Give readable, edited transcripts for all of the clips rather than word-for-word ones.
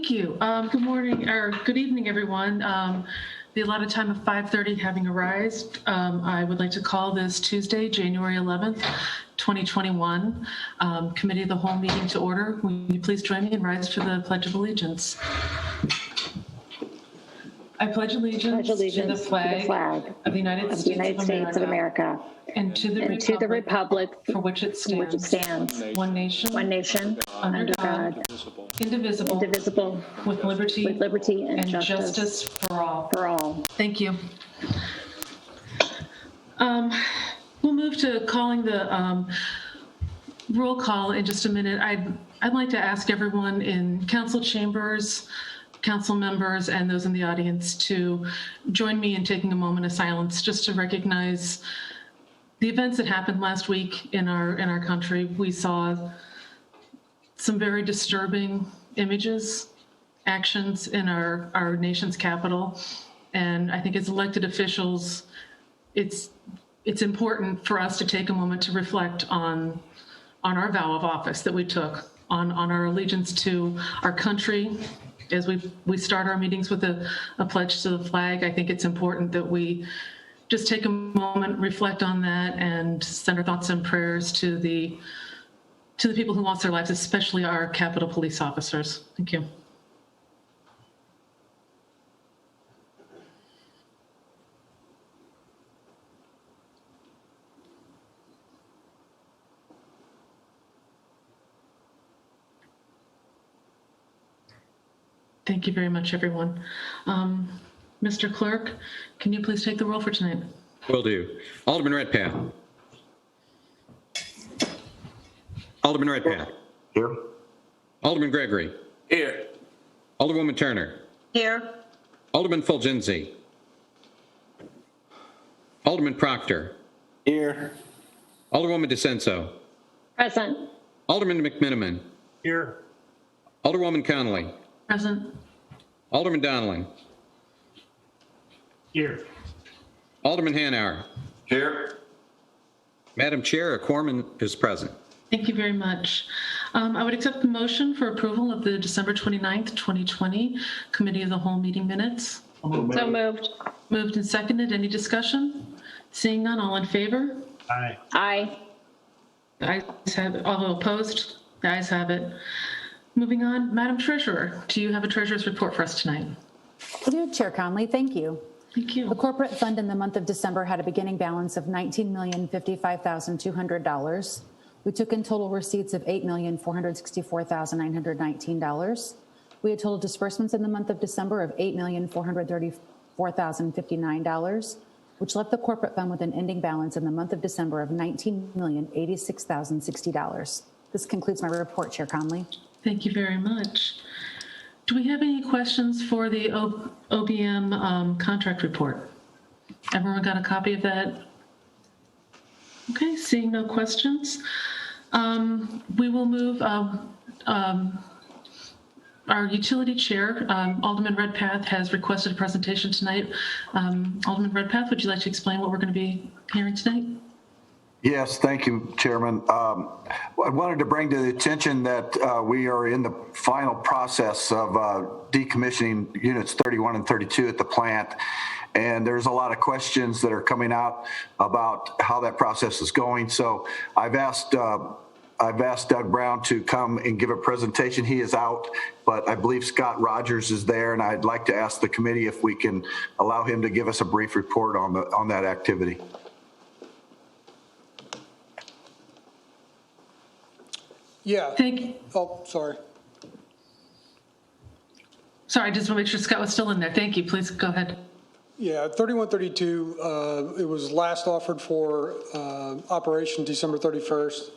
Thank you. Good morning or good evening, everyone. The allotted time of 5:30 having arrived, I would like to call this Tuesday, January 11th, 2021, Committee of the Whole meeting to order. Will you please join me and rise for the Pledge of Allegiance? I pledge allegiance to the flag of the United States of America and to the republic for which it stands, one nation, under God, indivisible, with liberty and justice for all. Thank you. We'll move to calling the roll call in just a minute. I'd like to ask everyone in council chambers, council members, and those in the audience to join me in taking a moment of silence just to recognize the events that happened last week in our country. We saw some very disturbing images, actions in our nation's capital, and I think as elected officials, it's important for us to take a moment to reflect on our vow of office that we took, on our allegiance to our country. As we start our meetings with a pledge to the flag, I think it's important that we just take a moment, reflect on that, and send our thoughts and prayers to the people who lost their lives, especially our Capitol Police officers. Thank you. Thank you very much, everyone. Mr. Clerk, can you please take the roll for tonight? Will do. Alderman Redpath. Alderman Redpath. Here. Alderman Gregory. Here. Alderwoman Turner. Here. Alderman Fulgenzi. Alderman Proctor. Here. Alderwoman DeCenso. Present. Alderman McMiniman. Here. Alderwoman Connolly. Present. Alderman Donnelly. Here. Alderman Hanauer. Here. Madam Chair, a quorum is present. Thank you very much. I would accept the motion for approval of the December 29th, 2020 Committee of the Whole meeting minutes. So moved. Moved and seconded. Any discussion? Seeing none, all in favor? Aye. Aye. The ayes have it. All opposed? The ayes have it. Moving on, Madam Treasurer, do you have a treasurer's report for us tonight? I do, Chair Conley. Thank you. Thank you. The corporate fund in the month of December had a beginning balance of $19,055,200. We took in total receipts of $8,464,919. We had total disbursements in the month of December of $8,434,059, which left the corporate fund with an ending balance in the month of December of $19,086,060. This concludes my report, Chair Conley. Thank you very much. Do we have any questions for the OBM contract report? Everyone got a copy of that? Okay, seeing no questions. We will move our utility chair, Alderman Redpath, has requested a presentation tonight. Alderman Redpath, would you like to explain what we're going to be hearing tonight? Yes, thank you, Chairman. I wanted to bring to the attention that we are in the final process of decommissioning units 31 and 32 at the plant. And there's a lot of questions that are coming out about how that process is going. So I've asked Doug Brown to come and give a presentation. He is out, but I believe Scott Rogers is there, and I'd like to ask the committee if we can allow him to give us a brief report on that activity. Yeah. Thank you. Oh, sorry. Sorry, I just want to make sure Scott was still in there. Thank you. Please go ahead. Yeah, 3132, it was last offered for operation December 31st.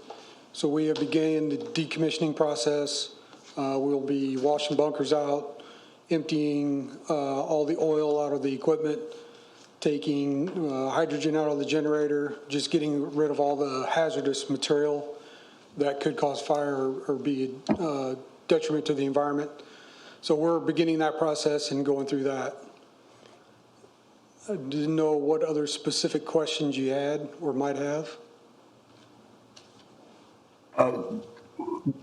So we have begun the decommissioning process. We'll be washing bunkers out, emptying all the oil out of the equipment, taking hydrogen out of the generator, just getting rid of all the hazardous material that could cause fire or be a detriment to the environment. So we're beginning that process and going through that. I didn't know what other specific questions you had or might have.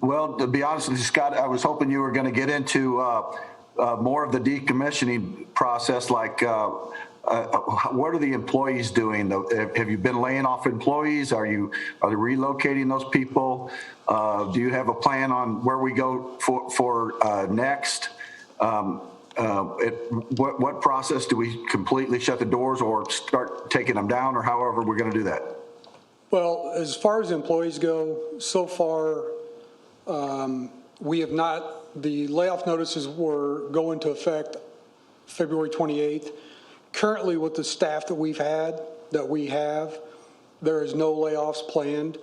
Well, to be honest with you, Scott, I was hoping you were going to get into more of the decommissioning process, like what are the employees doing? Have you been laying off employees? Are they relocating those people? Do you have a plan on where we go for next? What process do we completely shut the doors or start taking them down, or however we're going to do that? Well, as far as employees go, so far, we have not, the layoff notices were go into effect February 28th. Currently, with the staff that we have, there is no layoffs planned.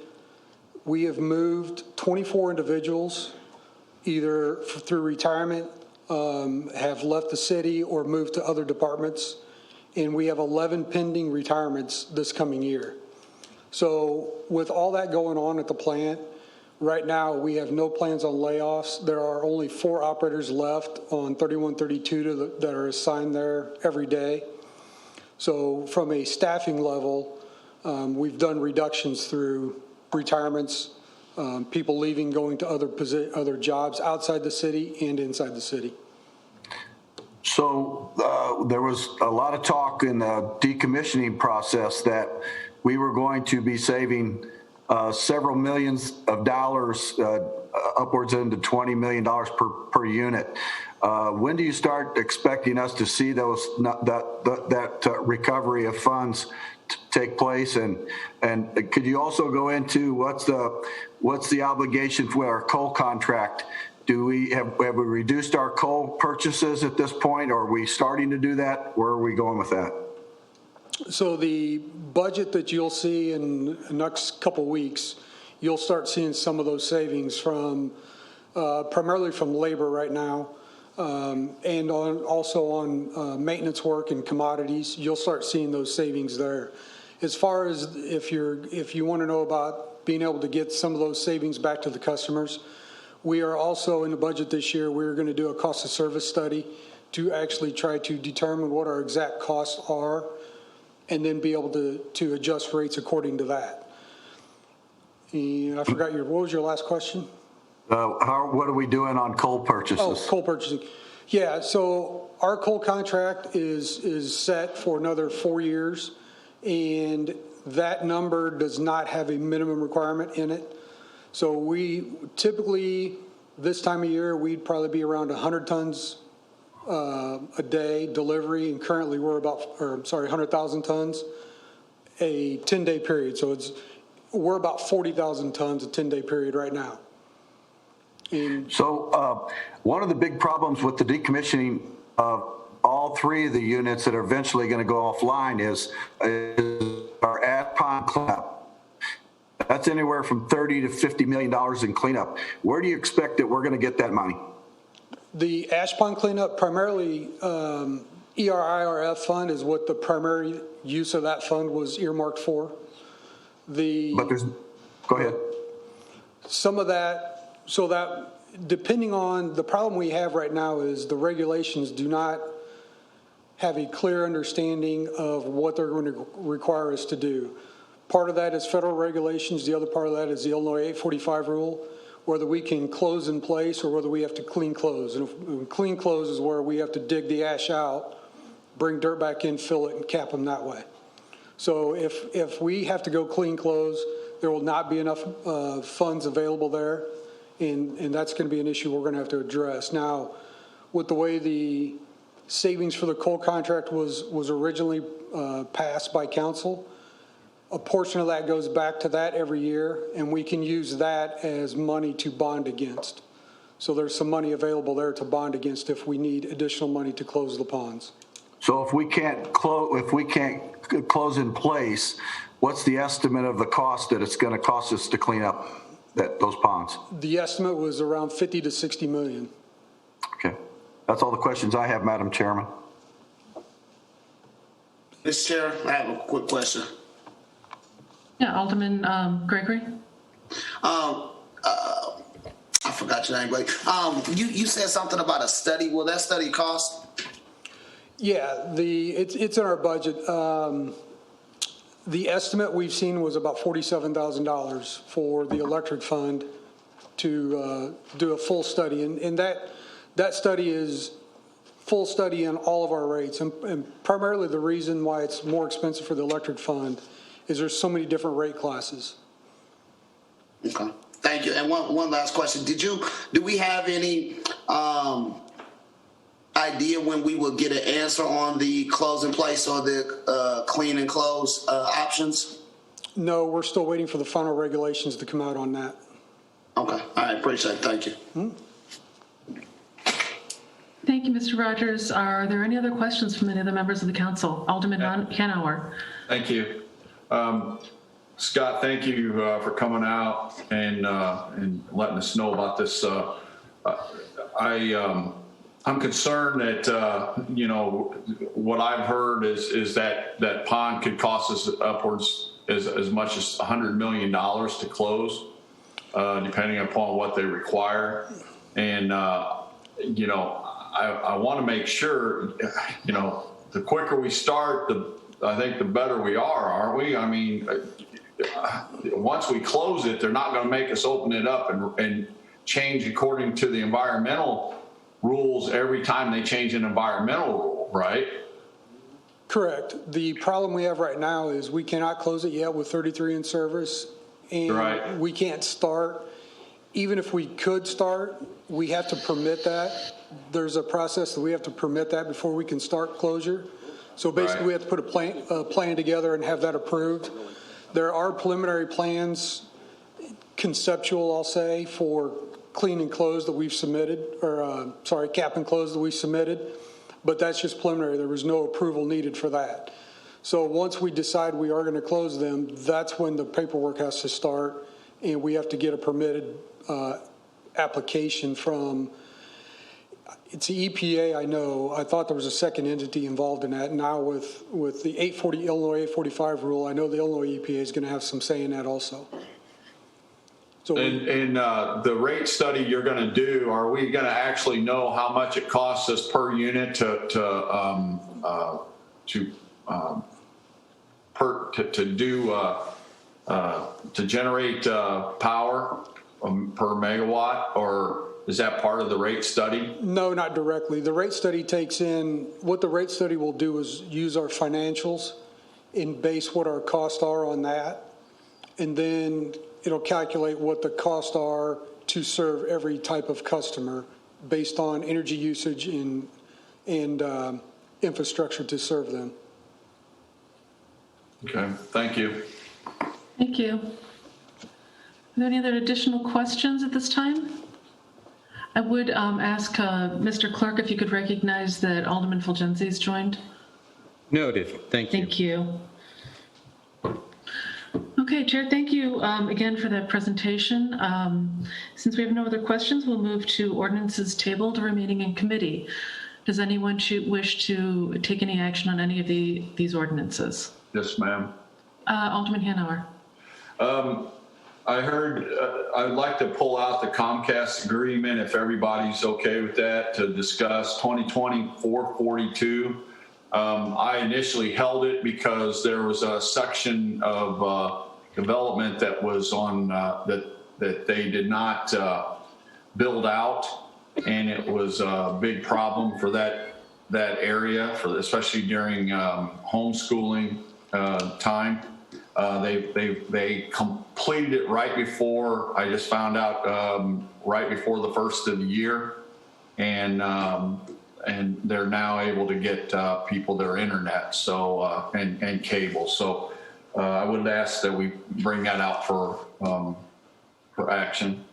We have moved 24 individuals, either through retirement, have left the city or moved to other departments, and we have 11 pending retirements this coming year. So with all that going on at the plant, right now we have no plans on layoffs. There are only 4 operators left on 3132 that are assigned there every day. So from a staffing level, we've done reductions through retirements, people leaving, going to other jobs outside the city and inside the city. So there was a lot of talk in the decommissioning process that we were going to be saving several millions of dollars, upwards into $20 million per unit. When do you start expecting us to see that recovery of funds take place? And could you also go into what's the obligation for our coal contract? Have we reduced our coal purchases at this point, or are we starting to do that? Where are we going with that? So the budget that you'll see in the next couple of weeks, you'll start seeing some of those savings from primarily from labor right now, and also on maintenance work and commodities. You'll start seeing those savings there. As far as if you want to know about being able to get some of those savings back to the customers, we are also in the budget this year, we're going to do a cost of service study to actually try to determine what our exact costs are and then be able to adjust rates according to that. And I forgot what was your last question? What are we doing on coal purchases? Oh, coal purchasing. Yeah, so our coal contract is set for another 4 years, and that number does not have a minimum requirement in it. So we typically, this time of year, we'd probably be around 100 tons a day delivery, and currently we're 100,000 tons a 10-day period. So we're about 40,000 tons a 10-day period right now. And so one of the big problems with the decommissioning of all 3 of the units that are eventually going to go offline is our ash pond cleanup. That's anywhere from $30 to $50 million in cleanup. Where do you expect that we're going to get that money? the ash pond cleanup, primarily ERIRF fund is what the primary use of that fund was earmarked for. Go ahead. Some of that, so that depending on, the problem we have right now is the regulations do not have a clear understanding of what they're going to require us to do. Part of that is federal regulations. The other part of that is the Illinois 845 rule, whether we can close in place or whether we have to clean close. And if clean close is where we have to dig the ash out, bring dirt back in, fill it, and cap them that way. So if we have to go clean close, there will not be enough funds available there, and that's going to be an issue we're going to have to address. Now, with the way the savings for the coal contract was originally passed by council, a portion of that goes back to that every year, and we can use that as money to bond against. So there's some money available there to bond against if we need additional money to close the ponds. So if we can't close in place, what's the estimate of the cost that it's going to cost us to clean up those ponds? The estimate was around 50 to 60 million. Okay. That's all the questions I have, Madam Chairman. Mr. Chair, I have a quick question. Yeah, Alderman Gregory. I forgot your name, but you said something about a study. Will that study cost? Yeah, it's in our budget. The estimate we've seen was about $47,000 for the electric fund to do a full study. And that study is full study in all of our rates. And primarily the reason why it's more expensive for the electric fund is there's so many different rate classes. Okay, thank you. And one last question. Do we have any idea when we will get an answer on the close in place or the clean and close options? No, we're still waiting for the final regulations to come out on that. Okay, all right, appreciate it. Thank you. Thank you, Mr. Rogers. Are there any other questions from any other members of the council? Alderman Hanauer. Thank you. Scott, thank you for coming out and letting us know about this. I'm concerned that, what I've heard is that pond could cost us upwards as much as $100 million to close, depending upon what they require. And, I want to make sure, the quicker we start, I think the better we are, aren't we? I mean, once we close it, they're not going to make us open it up and change according to the environmental rules every time they change an environmental rule, right? Correct. The problem we have right now is we cannot close it yet with 33 in service, and Right. we can't start. Even if we could start, we have to permit that. There's a process that we have to permit that before we can start closure. So basically, Right. we have to put a plan together and have that approved. There are preliminary plans, conceptual, I'll say, for clean and close that we've submitted, or cap and close that we submitted, but that's just preliminary. There was no approval needed for that. So once we decide we are going to close them, that's when the paperwork has to start, and we have to get a permitted application from, it's the EPA, I know. I thought there was a second entity involved in that. Now with the Illinois 845 rule, I know the Illinois EPA is going to have some say in that also. So And the rate study you're going to do, are we going to actually know how much it costs us per unit to generate power per megawatt, or is that part of the rate study? No, not directly. The rate study takes in, what the rate study will do is use our financials and base what our costs are on that. And then it'll calculate what the costs are to serve every type of customer based on energy usage and infrastructure to serve them. Okay, thank you. Thank you. Are there any other additional questions at this time? I would ask Mr. Clerk if you could recognize that Alderman Fulgenzi's joined. Noted. Thank you. Thank you. Okay, Chair, thank you again for that presentation. Since we have no other questions, we'll move to ordinances tabled remaining in committee. Does anyone wish to take any action on any of these ordinances? Yes, ma'am. Alderman Hanauer. I heard I'd like to pull out the Comcast agreement, if everybody's okay with that, to discuss 2020-442. I initially held it because there was a section of development that was on that they did not build out, and it was a big problem for that area, especially during homeschooling time. They completed it right before, I just found out, right before the first of the year, and they're now able to get people their internet, so and cable. So I would ask that we bring that out for action.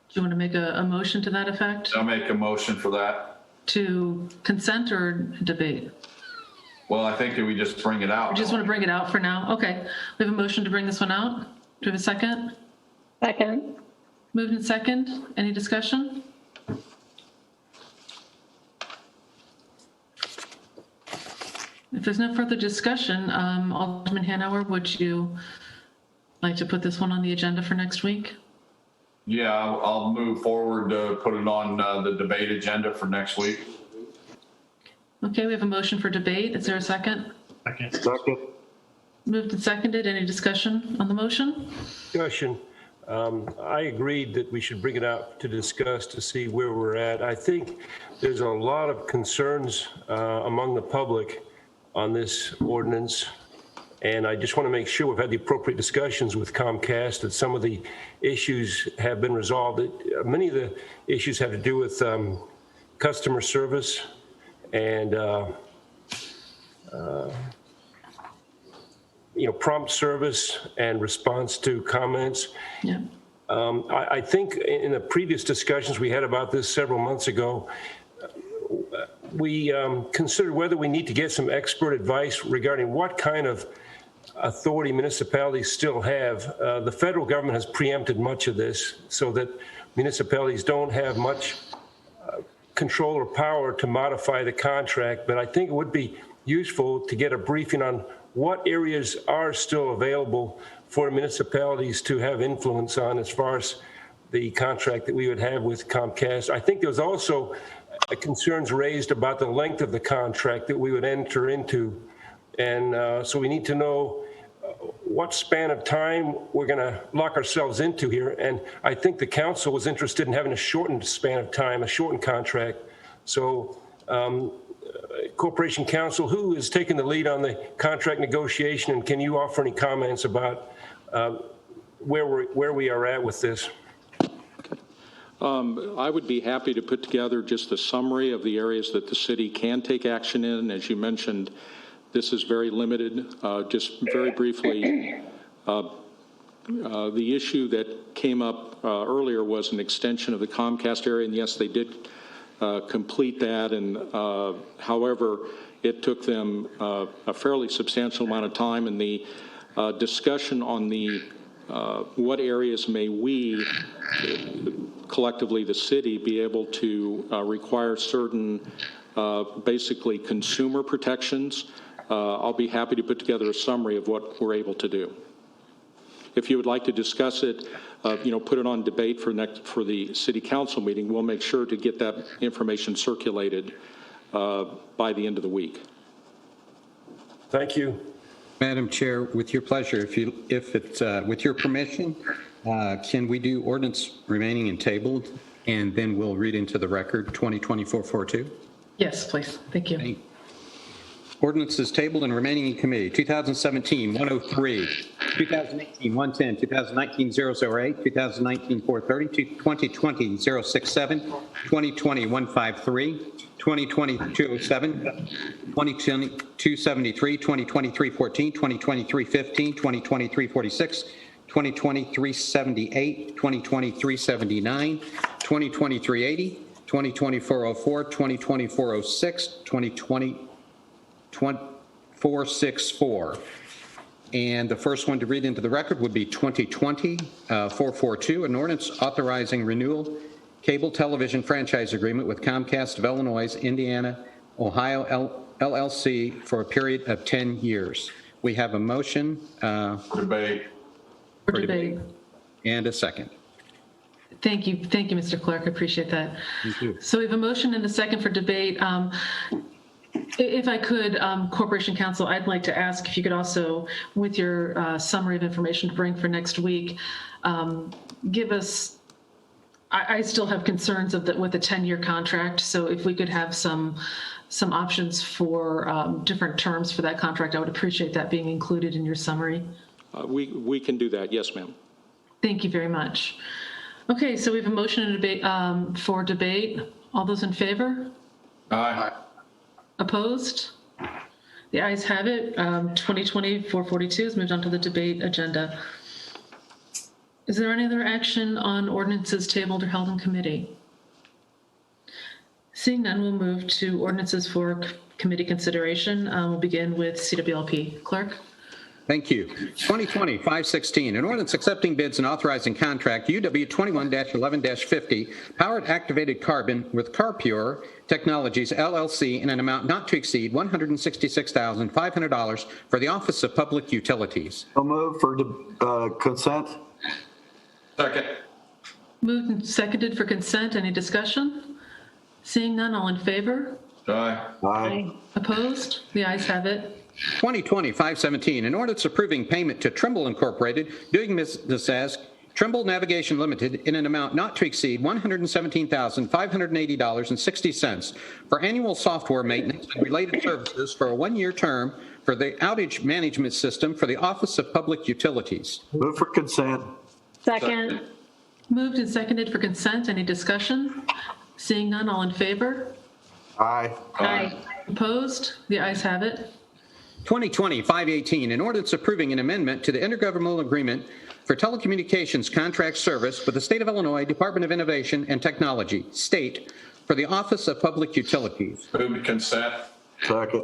Do you want to make a motion to that effect? I'll make a motion for that. To consent or debate? Well, I think that we just bring it out. We just want to bring it out for now? Okay. We have a motion to bring this one out. Do we have a second? Second. Moved and second. Any discussion? If there's no further discussion, Alderman Hanauer, would you like to put this one on the agenda for next week? Yeah, I'll move forward to put it on the debate agenda for next week. Okay, we have a motion for debate. Is there a second? Second. Moved and seconded. Any discussion on the motion? Discussion. I agreed that we should bring it out to discuss to see where we're at. I think there's a lot of concerns among the public on this ordinance, and I just want to make sure we've had the appropriate discussions with Comcast, that some of the issues have been resolved. Many of the issues have to do with customer service and prompt service and response to comments. Yeah. I think in the previous discussions we had about this several months ago, we considered whether we need to get some expert advice regarding what kind of authority municipalities still have. The federal government has preempted much of this so that municipalities don't have much control or power to modify the contract, but I think it would be useful to get a briefing on what areas are still available for municipalities to have influence on as far as the contract that we would have with Comcast. I think there was also concerns raised about the length of the contract that we would enter into. And so we need to know what span of time we're going to lock ourselves into here. And I think the council was interested in having a shortened span of time, a shortened contract. So Corporation Counsel, who is taking the lead on the contract negotiation, and can you offer any comments about where we are at with this? I would be happy to put together just a summary of the areas that the city can take action in. As you mentioned, this is very limited. Just very briefly, the issue that came up earlier was an extension of the Comcast area, and yes, they did complete that. And however, it took them a fairly substantial amount of time, and the discussion on the what areas may we, collectively the city, be able to require certain basically consumer protections. I'll be happy to put together a summary of what we're able to do. If you would like to discuss it, put it on debate for the city council meeting. We'll make sure to get that information circulated by the end of the week. Thank you. Madam Chair, with your pleasure, if it's with your permission, can we do ordinance remaining and tabled, and then we'll read into the record 2024-42? Yes, please. Thank you. Okay. Ordinances tabled and remaining in committee: 2017-103, 2018-110, 2019-008, 2019-430, 2020-067, 2020-153, 2020-207, 2020-273, 2020-314, 2020-315, 2020-346, 2020-378, 2020-379, 2020-380, 2020-404, 2020-406, 2020-464. And the first one to read into the record would be 2020-442, an ordinance authorizing renewal cable television franchise agreement with Comcast of Illinois, Indiana, Ohio LLC for a period of 10 years. We have a motion Debate. For debate. and a second. Thank you, Mr. Clerk. I appreciate that. Thank you. So we have a motion and a second for debate. If I could, Corporation Counsel, I'd like to ask if you could also, with your summary of information to bring for next week, give us, I still have concerns with the 10-year contract. So if we could have some options for different terms for that contract, I would appreciate that being included in your summary. We can do that. Yes, ma'am. Thank you very much. Okay, so we have a motion and debate for debate. All those in favor? Aye. Opposed? The ayes have it. 2020-442 is moved on to the debate agenda. Is there any other action on ordinances tabled or held in committee? Seeing none, we'll move to ordinances for committee consideration. We'll begin with CWLP. Clerk? Thank you. 2020-516, an ordinance accepting bids and authorizing contract UW 21-11-50, powered activated carbon with CarPure Technologies LLC in an amount not to exceed $166,500 for the Office of Public Utilities. So move for consent. Second. Moved and seconded for consent. Any discussion? Seeing none, all in favor? Aye. Aye. Opposed? The ayes have it. 2020-517, an ordinance approving payment to Trimble Incorporated, doing business as Trimble Navigation Limited in an amount not to exceed $117,580.60 for annual software maintenance and related services for a one-year term for the outage management system for the Office of Public Utilities. Move for consent. Second. Moved and seconded for consent. Any discussion? Seeing none, all in favor? Aye. Aye. Opposed? The ayes have it. 2020-518, an ordinance approving an amendment to the intergovernmental agreement for telecommunications contract service with the State of Illinois Department of Innovation and Technology, state, for the Office of Public Utilities. Move to consent. Second.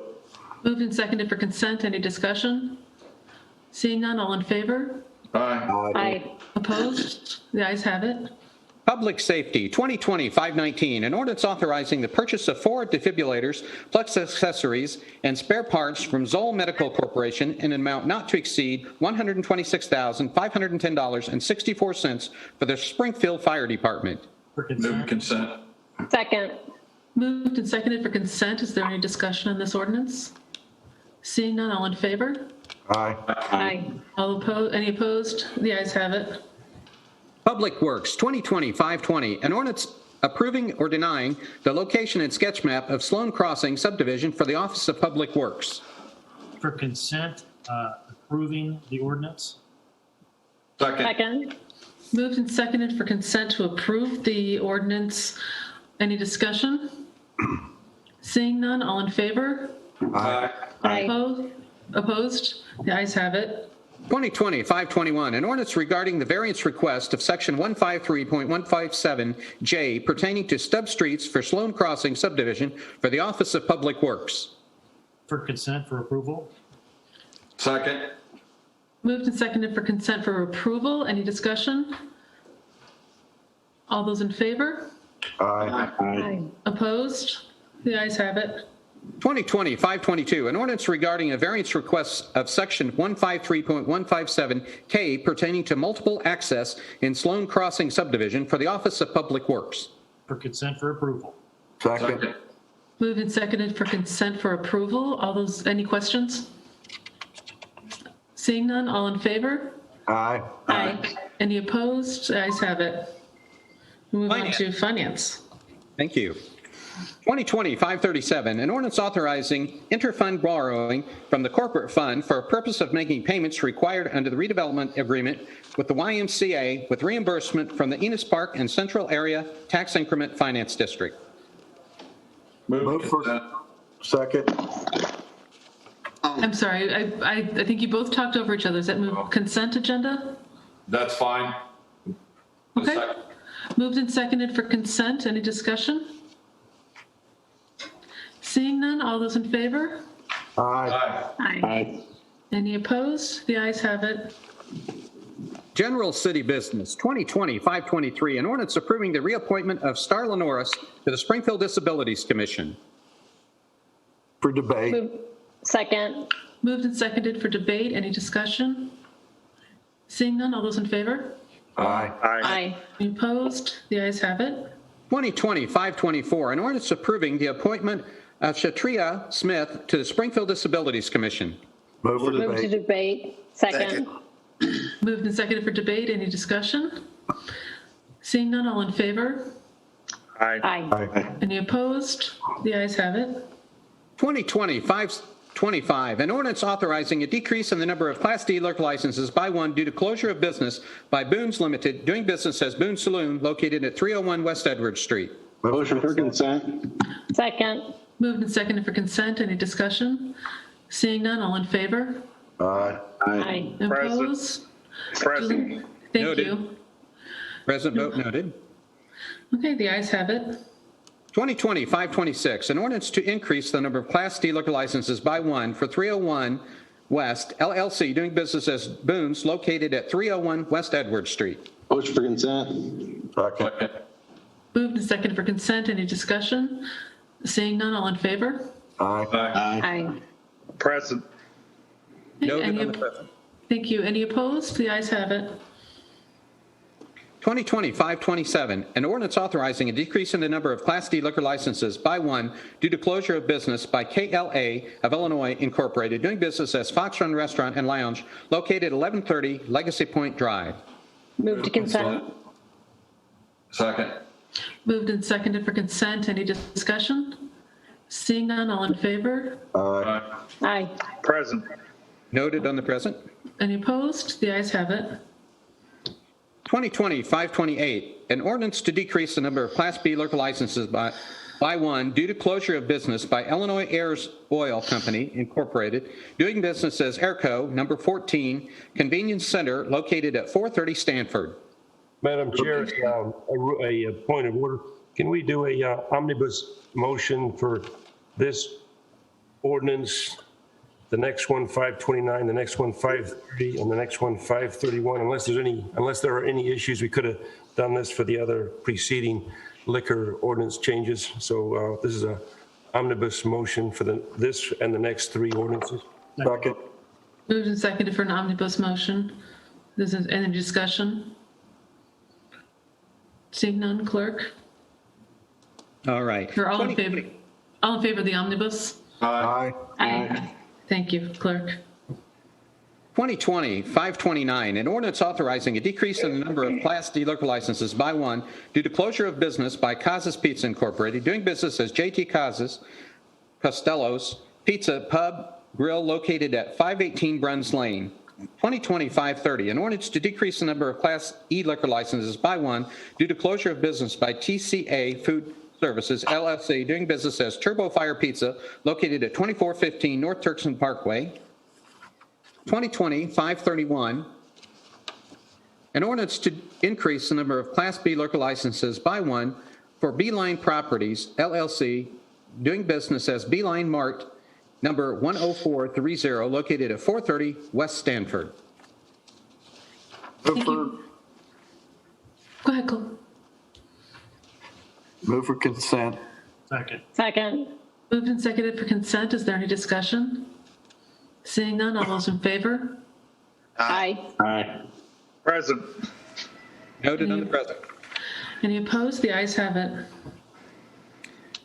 Moved and seconded for consent. Any discussion? Seeing none, all in favor? Aye. Aye. Opposed? The ayes have it. Public Safety, 2020-519, an ordinance authorizing the purchase of 4 defibrillators, plus accessories, and spare parts from Zoll Medical Corporation in an amount not to exceed $126,510.64 for the Springfield Fire Department. Move to consent. Second. Moved and seconded for consent. Is there any discussion on this ordinance? Seeing none, all in favor? Aye. Aye. All opposed? Any opposed? The ayes have it. Public Works, 2020-520, an ordinance approving or denying the location and sketch map of Sloan Crossing subdivision for the Office of Public Works. For consent, approving the ordinance. Second. Second. Moved and seconded for consent to approve the ordinance. Any discussion? Seeing none, all in favor? Aye. Aye. Opposed? The ayes have it. 2020-521, an ordinance regarding the variance request of Section 153.157J pertaining to stub streets for Sloan Crossing subdivision for the Office of Public Works. For consent for approval. Second. Moved and seconded for consent for approval. Any discussion? All those in favor? Aye. Aye. Opposed? The ayes have it. 2020-522, an ordinance regarding a variance request of Section 153.157K pertaining to multiple access in Sloan Crossing subdivision for the Office of Public Works. For consent for approval. Second. Moved and seconded for consent for approval. All those, any questions? Seeing none, all in favor? Aye. Aye. Any opposed? The ayes have it. Move on Finance. to finance. Thank you. 2020-537, an ordinance authorizing interfund borrowing from the corporate fund for a purpose of making payments required under the redevelopment agreement with the YMCA with reimbursement from the Enos Park and Central Area Tax Increment Finance District. Move Move to for consent. second. I'm sorry, I think you both talked over each other. Is that move consent agenda? That's fine. Okay. Second. Moved and seconded for consent. Any discussion? Seeing none, all those in favor? Aye. Aye. Aye. Any opposed? The ayes have it. General City Business, 2020-523, an ordinance approving the reappointment of Starla Norris to the Springfield Disabilities Commission. For debate. Move. Second. Moved and seconded for debate. Any discussion? Seeing none, all those in favor? Aye. Aye. Any opposed? The ayes have it. 2020-524, an ordinance approving the appointment of Shatria Smith to the Springfield Disabilities Commission. Move for Move to debate. debate. Second. Moved and seconded for debate. Any discussion? Seeing none, all in favor? Aye. Aye. Any opposed? The ayes have it. 2020-525, an ordinance authorizing a decrease in the number of Class D liquor licenses by one due to closure of business by Boone's Limited, doing business as Boone Saloon, located at 301 West Edwards Street. Motion for consent. Second. Moved and seconded for consent. Any discussion? Seeing none, all in favor? Aye. Aye. Opposed? Present. Thank Noted. you. Present vote noted. Okay, the ayes have it. 2020-526, an ordinance to increase the number of Class D liquor licenses by one for 301 West LLC, doing business as Boone's, located at 301 West Edwards Street. Motion for consent. Second. Second. Moved and seconded for consent. Any discussion? Seeing none, all in favor? Aye. Aye. Aye. Present. Noted Any- on the present. Thank you. Any opposed? The ayes have it. 2020-527, an ordinance authorizing a decrease in the number of Class D liquor licenses by one due to closure of business by KLA of Illinois Incorporated, doing business as Fox Run Restaurant and Lounge, located at 1130 Legacy Point Drive. Move to consent. Second. Moved and seconded for consent. Any discussion? Seeing none, all in favor? Aye. Aye. Present. Noted on the present. Any opposed? The ayes have it. 2020-528, an ordinance to decrease the number of Class B liquor licenses by one due to closure of business by Illinois Ayers Oil Company, Incorporated, doing business as Airco, number 14, Convenience Center, located at 430 Stanford. Madam Chair, a point of order. Can we do a omnibus motion for this ordinance, the next one 529, the next one 530, and the next one 531? Unless there are any issues, we could have done this for the other preceding liquor ordinance changes. So this is a omnibus motion for this and the next three ordinances. Second. Moved and seconded for an omnibus motion. This is any discussion? Seeing none, clerk? All right. You're all in favor? All in favor of the omnibus? Aye. Aye. Thank you, clerk. 2020-529, an ordinance authorizing a decrease in the number of Class D liquor licenses by one due to closure of business by Caz's Pizza Incorporated, doing business as JT Caz's Costello's Pizza Pub Grill, located at 518 Bruns Lane. 2020-530, an ordinance to decrease the number of Class E liquor licenses by one due to closure of business by TCA Food Services, LLC, doing business as Turbo Fire Pizza, located at 2415 North Turkson Parkway. 2020-531, an ordinance to increase the number of Class B liquor licenses by one for Beeline Properties, LLC, doing business as Beeline Mart, number 10430, located at 430 West Stanford. Thank you. Go ahead, Cole. Move for consent. Second. Second. Moved and seconded for consent. Is there any discussion? Seeing none, all those in favor? Aye. Aye. Present. Noted on the present. Any opposed? The ayes have it.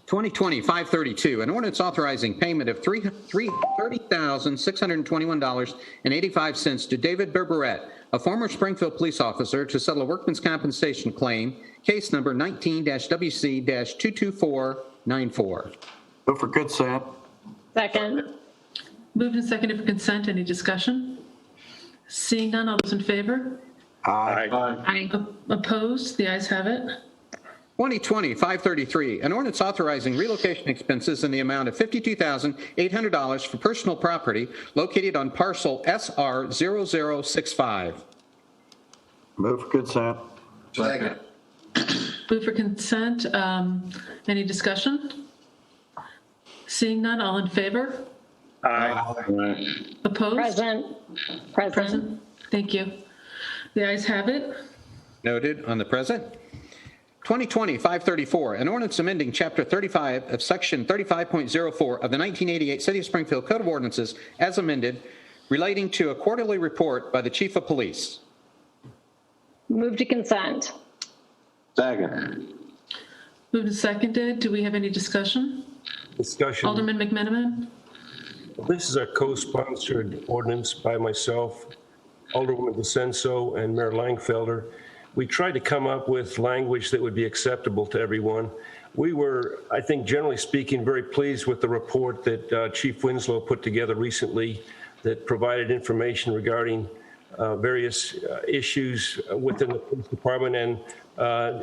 2020-532, an ordinance authorizing payment of $30,621.85 to David Berberet, a former Springfield police officer, to settle a workman's compensation claim, case number 19-WC-22494. Move for consent. Second. Moved and seconded for consent. Any discussion? Seeing none, all those in favor? Aye. Aye. Opposed? The ayes have it. 2020-533, an ordinance authorizing relocation expenses in the amount of $52,800 for personal property located on parcel SR 0065. Move for consent. Second. Moved for consent. Any discussion? Seeing none, all in favor? Aye. Opposed? Present. Present. Thank you. The ayes have it. Noted on the present. 2020-534, an ordinance amending Chapter 35 of Section 35.04 of the 1988 City of Springfield Code of Ordinances as amended, relating to a quarterly report by the Chief of Police. Move to consent. Second. Moved and seconded. Do we have any discussion? Discussion. Alderman McMenamin? This is a co-sponsored ordinance by myself, Alderwoman DeCenso, and Mayor Langfelder. We tried to come up with language that would be acceptable to everyone. We were, I think, generally speaking, very pleased with the report that Chief Winslow put together recently that provided information regarding various issues within the police department and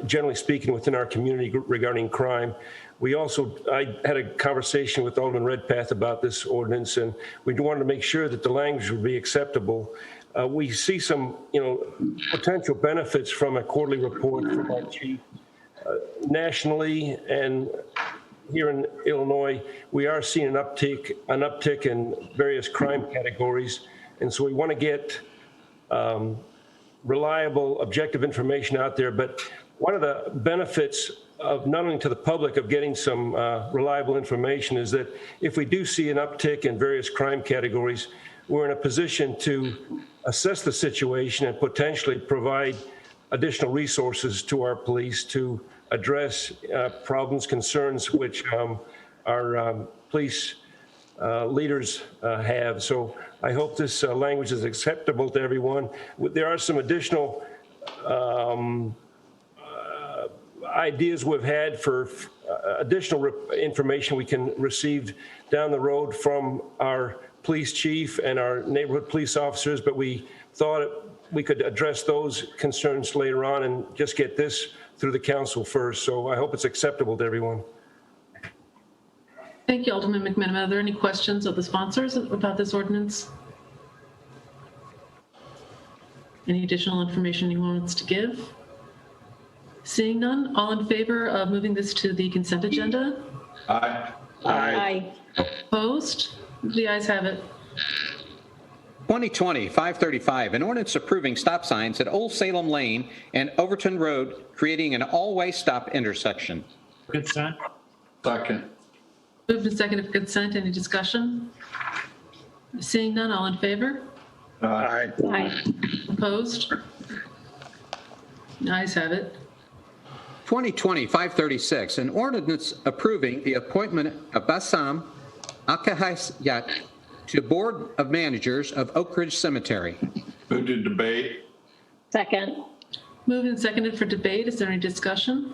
generally speaking within our community regarding crime. I had a conversation with Alderman Redpath about this ordinance, and we wanted to make sure that the language would be acceptable. We see some, potential benefits from a quarterly report from our chief. Nationally and here in Illinois, we are seeing an uptick in various crime categories, and so we want to get reliable, objective information out there. But one of the benefits of not only to the public of getting some reliable information is that if we do see an uptick in various crime categories, we're in a position to assess the situation and potentially provide additional resources to our police to address problems, concerns which our police leaders have. So I hope this language is acceptable to everyone. There are some additional ideas we've had for additional information we can receive down the road from our police chief and our neighborhood police officers, but we thought we could address those concerns later on and just get this through the council first. So I hope it's acceptable to everyone. Thank you, Alderman McMenamin. Are there any questions of the sponsors about this ordinance? Any additional information you want us to give? Seeing none, all in favor of moving this to the consent agenda? Aye. Aye. Opposed? The ayes have it. 2020-535, an ordinance approving stop signs at Old Salem Lane and Overton Road, creating an all-way stop intersection. Consent. Second. Moved and seconded for consent. Any discussion? Seeing none, all in favor? Aye. Aye. Opposed? The ayes have it. 2020-536, an ordinance approving the appointment of Bassam Akahasyat to Board of Managers of Oak Ridge Cemetery. Move to debate. Second. Moved and seconded for debate. Is there any discussion?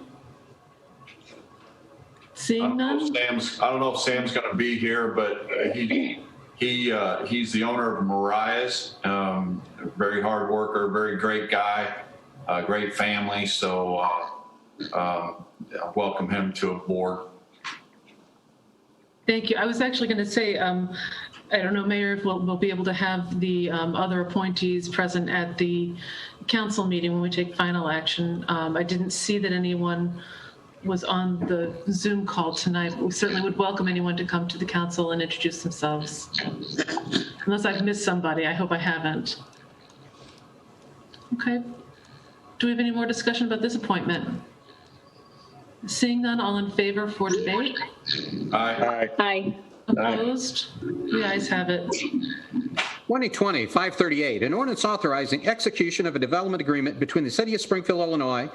Seeing none? I don't know if Sam's going to be here, but he's the owner of Mariah's. Very hard worker, very great guy, great family. So welcome him to a board. Thank you. I was actually going to say, I don't know, Mayor, if we'll be able to have the other appointees present at the council meeting when we take final action. I didn't see that anyone was on the Zoom call tonight, but we certainly would welcome anyone to come to the council and introduce themselves. Unless I've missed somebody, I hope I haven't. Okay. Do we have any more discussion about this appointment? Seeing none, all in favor for debate? Aye. Aye. Opposed? The ayes have it. 2020-538, an ordinance authorizing execution of a development agreement between the City of Springfield, Illinois,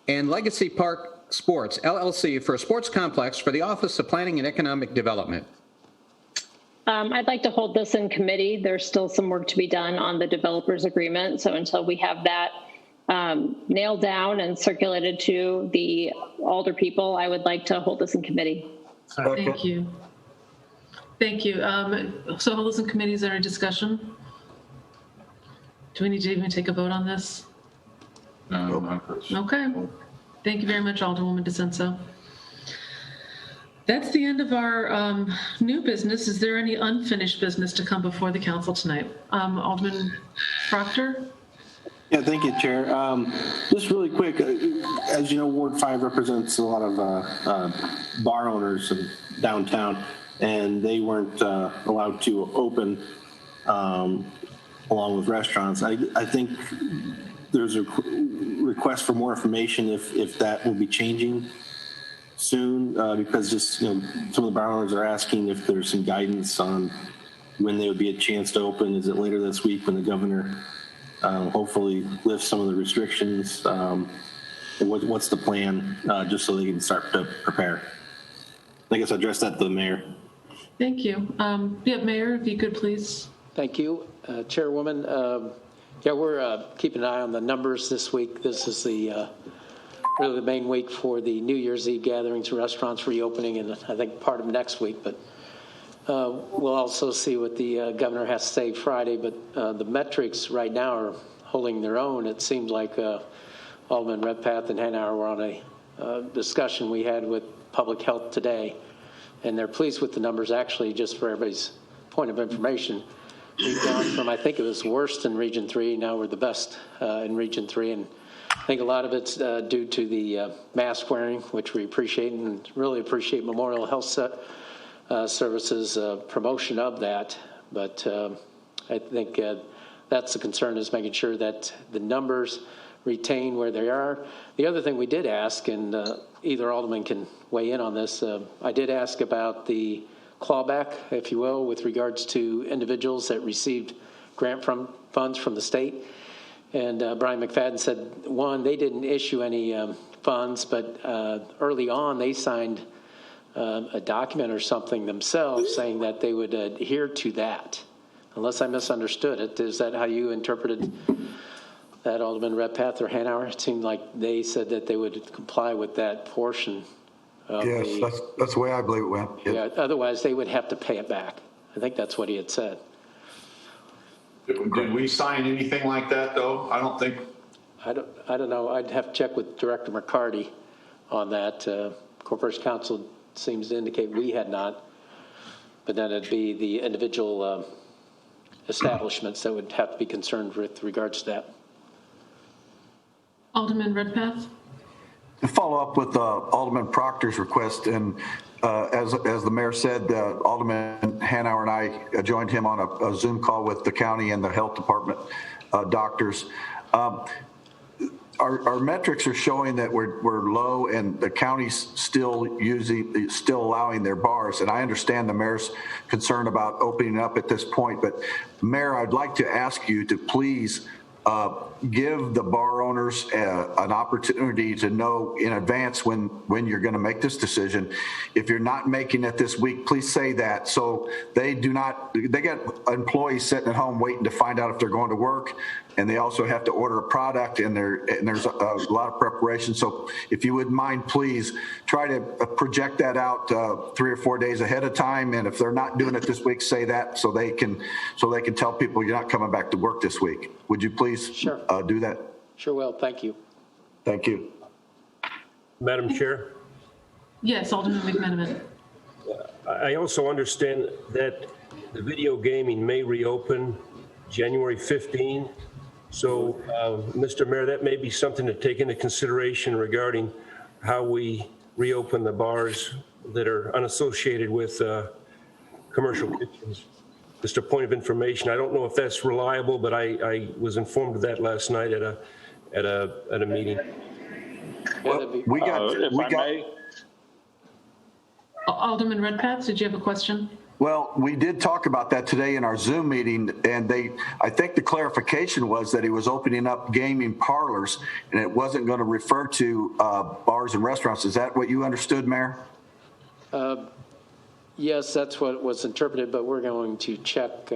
and Legacy Park Sports, LLC, for a sports complex for the Office of Planning and Economic Development. I'd like to hold this in committee. There's still some work to be done on the developers agreement. So until we have that nailed down and circulated to the alder people, I would like to hold this in committee. Thank you. Thank you. So hold this in committee. Is there any discussion? Do we need to even take a vote on this? No. Okay. Thank you very much, Alderwoman DeCenso. That's the end of our new business. Is there any unfinished business to come before the council tonight? Alderman Proctor? Yeah, thank you, Chair. Just really quick, as you know, Ward 5 represents a lot of bar owners in downtown, and they weren't allowed to open along with restaurants. I think there's a request for more information if that will be changing soon, because just, some of the bar owners are asking if there's some guidance on when there would be a chance to open. Is it later this week when the governor hopefully lifts some of the restrictions? What's the plan, just so they can start to prepare? I guess I'll address that to the mayor. Thank you. Mayor, if you could please. Thank you, Chairwoman. We're keeping an eye on the numbers this week. This is really the main week for the New Year's Eve gatherings, restaurants reopening, and I think part of next week. But we'll also see what the governor has to say Friday. But the metrics right now are holding their own. It seems like Alderman Redpath and Hanauer were on a discussion we had with Public Health today, and they're pleased with the numbers. Actually, just for everybody's point of information, we've gone from, I think it was worst in Region 3, now we're the best in Region 3, and I think a lot of it's due to the mask wearing, which we appreciate, and really appreciate Memorial Health Services promotion of that. But I think that's the concern, is making sure that the numbers retain where they are. The other thing we did ask, and either alderman can weigh in on this, I did ask about the clawback, if you will, with regards to individuals that received grant funds from the state. And Brian McFadden said, one, they didn't issue any funds, but early on they signed a document or something themselves saying that they would adhere to that. Unless I misunderstood it, is that how you interpreted that Alderman Redpath or Hanauer, it seemed like they said that they would comply with that portion of Yes, that's the way I believe it went. Yes. Yeah, otherwise they would have to pay it back. I think that's what he had said. Did we sign anything like that, though? I don't think. I don't know. I'd have to check with Director McCarty on that. Corporation Counsel seems to indicate we had not, but then it'd be the individual establishments that would have to be concerned with regards to that. Alderman Redpath? To follow up with Alderman Proctor's request, and as the mayor said, Alderman Hanauer and I joined him on a Zoom call with the county and the health department doctors. Our metrics are showing that we're low, and the county's still allowing their bars. And I understand the mayor's concern about opening up at this point, but Mayor, I'd like to ask you to please give the bar owners an opportunity to know in advance when you're going to make this decision. If you're not making it this week, please say that, so they get employees sitting at home waiting to find out if they're going to work, and they also have to order a product, and there's a lot of preparation. So if you wouldn't mind, please try to project that out 3 or 4 days ahead of time. And if they're not doing it this week, say that so they can tell people you're not coming back to work this week. Would you please do that? Sure will. Thank you. Thank you. Madam Chair, Yes, Alderman McMenamin. I also understand that the video gaming may reopen January 15. So, Mr. Mayor, that may be something to take into consideration regarding how we reopen the bars that are unassociated with commercial kitchens. Just a point of information. I don't know if that's reliable, but I was informed of that last night at a meeting. Well, Alderman Redpath, did you have a question? Well, we did talk about that today in our Zoom meeting, and I think the clarification was that he was opening up gaming parlors, and it wasn't going to refer to bars and restaurants. Is that what you understood, Mayor? Yes, that's what was interpreted, but we're going to check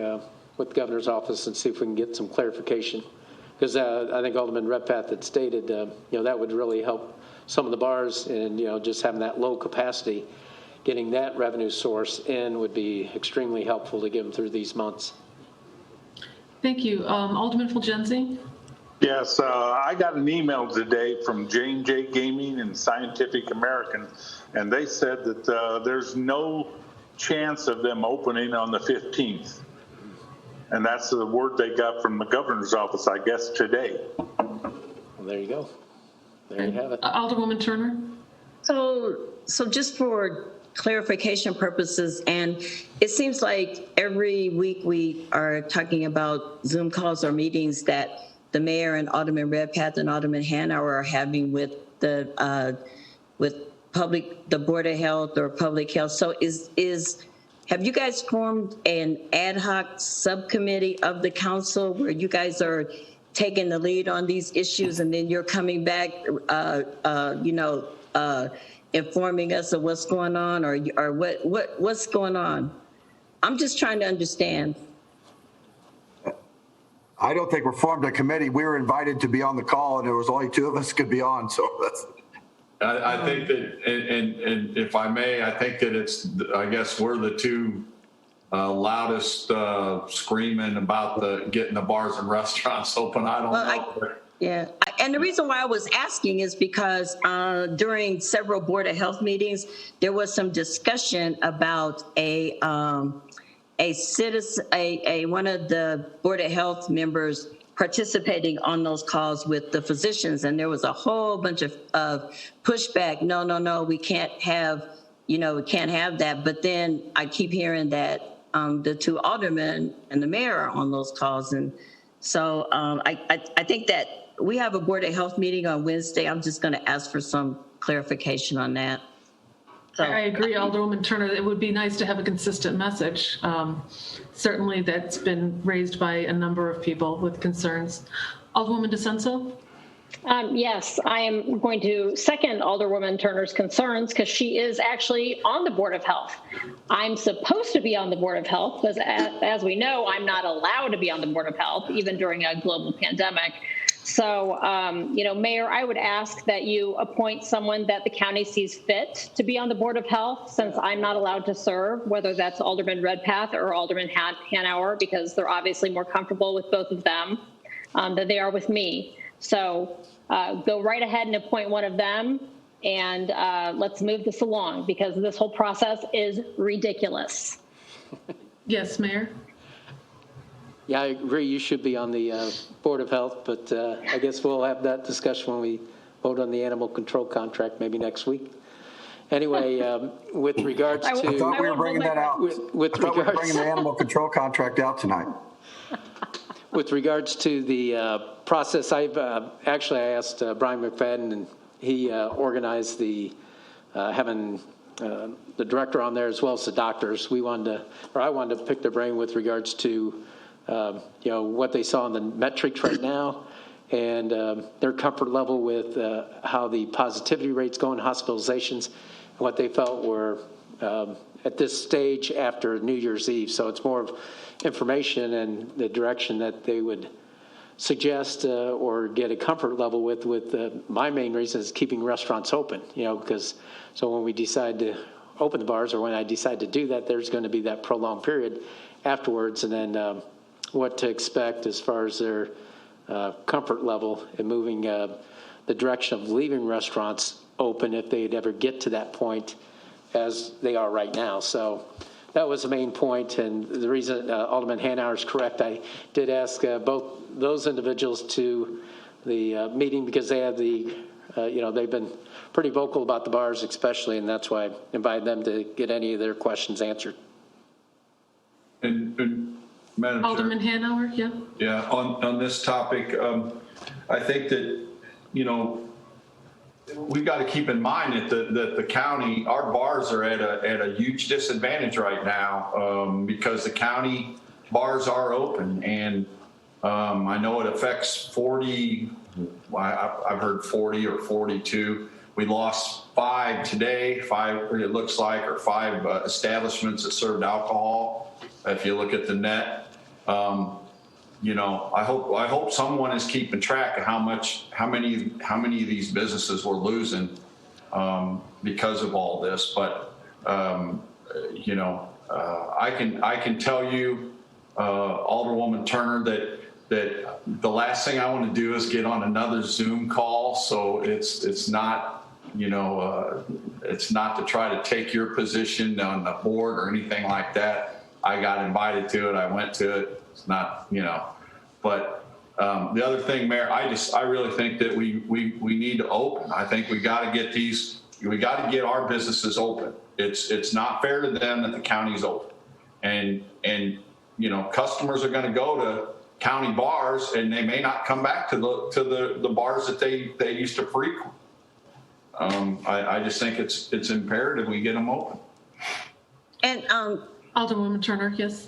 with the governor's office and see if we can get some clarification. Because I think Alderman Redpath had stated, that would really help some of the bars, and, just having that low capacity, getting that revenue source in would be extremely helpful to get them through these months. Thank you. Alderman Fulgenzi? Yes, I got an email today from J&J Gaming and Scientific American, and they said that there's no chance of them opening on the 15th. And that's the word they got from the governor's office, I guess, today. Well, there you go. There you have it. Alderwoman Turner? So just for clarification purposes, and it seems like every week we are talking about Zoom calls or meetings that the mayor and Alderman Redpath and Alderman Hanauer are having with the Board of Health or Public Health. So have you guys formed an ad hoc subcommittee of the council where you guys are taking the lead on these issues, and then you're coming back, informing us of what's going on, or what's going on? I'm just trying to understand. I don't think we're formed a committee. We were invited to be on the call, and there was only 2 of us could be on. So that's. I think that, and if I may, I think that I guess we're the 2 loudest screaming about getting the bars and restaurants open. I don't know. And the reason why I was asking is because during several Board of Health meetings, there was some discussion about one of the Board of Health members participating on those calls with the physicians, and there was a whole bunch of pushback. No, we can't have that. But then I keep hearing that the 2 aldermen and the mayor are on those calls, and so I think that we have a Board of Health meeting on Wednesday. I'm just going to ask for some clarification on that. So, I agree, Alderwoman Turner. It would be nice to have a consistent message. Certainly that's been raised by a number of people with concerns. Alderwoman DeCenso? Yes, I am going to second Alderwoman Turner's concerns because she is actually on the Board of Health. I'm supposed to be on the Board of Health because, as we know, I'm not allowed to be on the Board of Health, even during a global pandemic. So, Mayor, I would ask that you appoint someone that the county sees fit to be on the Board of Health, since I'm not allowed to serve, whether that's Alderman Redpath or Alderman Hanauer, because they're obviously more comfortable with both of them than they are with me. So go right ahead and appoint one of them, and let's move this along, because this whole process is ridiculous. Yes, Mayor. Yeah, I agree. You should be on the Board of Health, but I guess we'll have that discussion when we vote on the animal control contract maybe next week. Anyway, with regards to... I thought we were bringing that out. With I thought we were regards, bringing the animal control contract out tonight. with regards to the process, I asked Brian McFadden, and he organized the having the director on there as well as the doctors. I wanted to pick their brain with regards to what they saw in the metrics right now, and their comfort level with how the positivity rates go in hospitalizations, and what they felt were at this stage after New Year's Eve. So it's more of information and the direction that they would suggest or get a comfort level with my main reason is keeping restaurants open, because so when we decide to open the bars, or when I decide to do that, there's going to be that prolonged period afterwards, and then what to expect as far as their comfort level in moving the direction of leaving restaurants open if they'd ever get to that point as they are right now. So that was the main point, and the reason Alderman Hanauer is correct. I did ask both those individuals to the meeting because they had they've been pretty vocal about the bars especially, and that's why I invited them to get any of their questions answered. And Madam Alderman Chair, Hanauer, yeah. Yeah, on this topic, I think that, we've got to keep in mind that the county, our bars are at a huge disadvantage right now because the county bars are open, and I know it affects 40. I've heard 40 or 42. We lost 5 today. 5 it looks like, or 5 establishments that served alcohol. If you look at the net, I hope someone is keeping track of how many of these businesses we're losing because of all this. But I can tell you, Alderwoman Turner, that the last thing I want to do is get on another Zoom call. So it's not it's not to try to take your position on the board or anything like that. I got invited to it. I went to it. It's not, but the other thing, Mayor, I really think that we need to open. I think we got to get our businesses open. It's not fair to them that the county's open, and customers are going to go to county bars and they may not come back to the bars that they used to frequent. I just think it's imperative we get them open. And Alderwoman Turner, yes.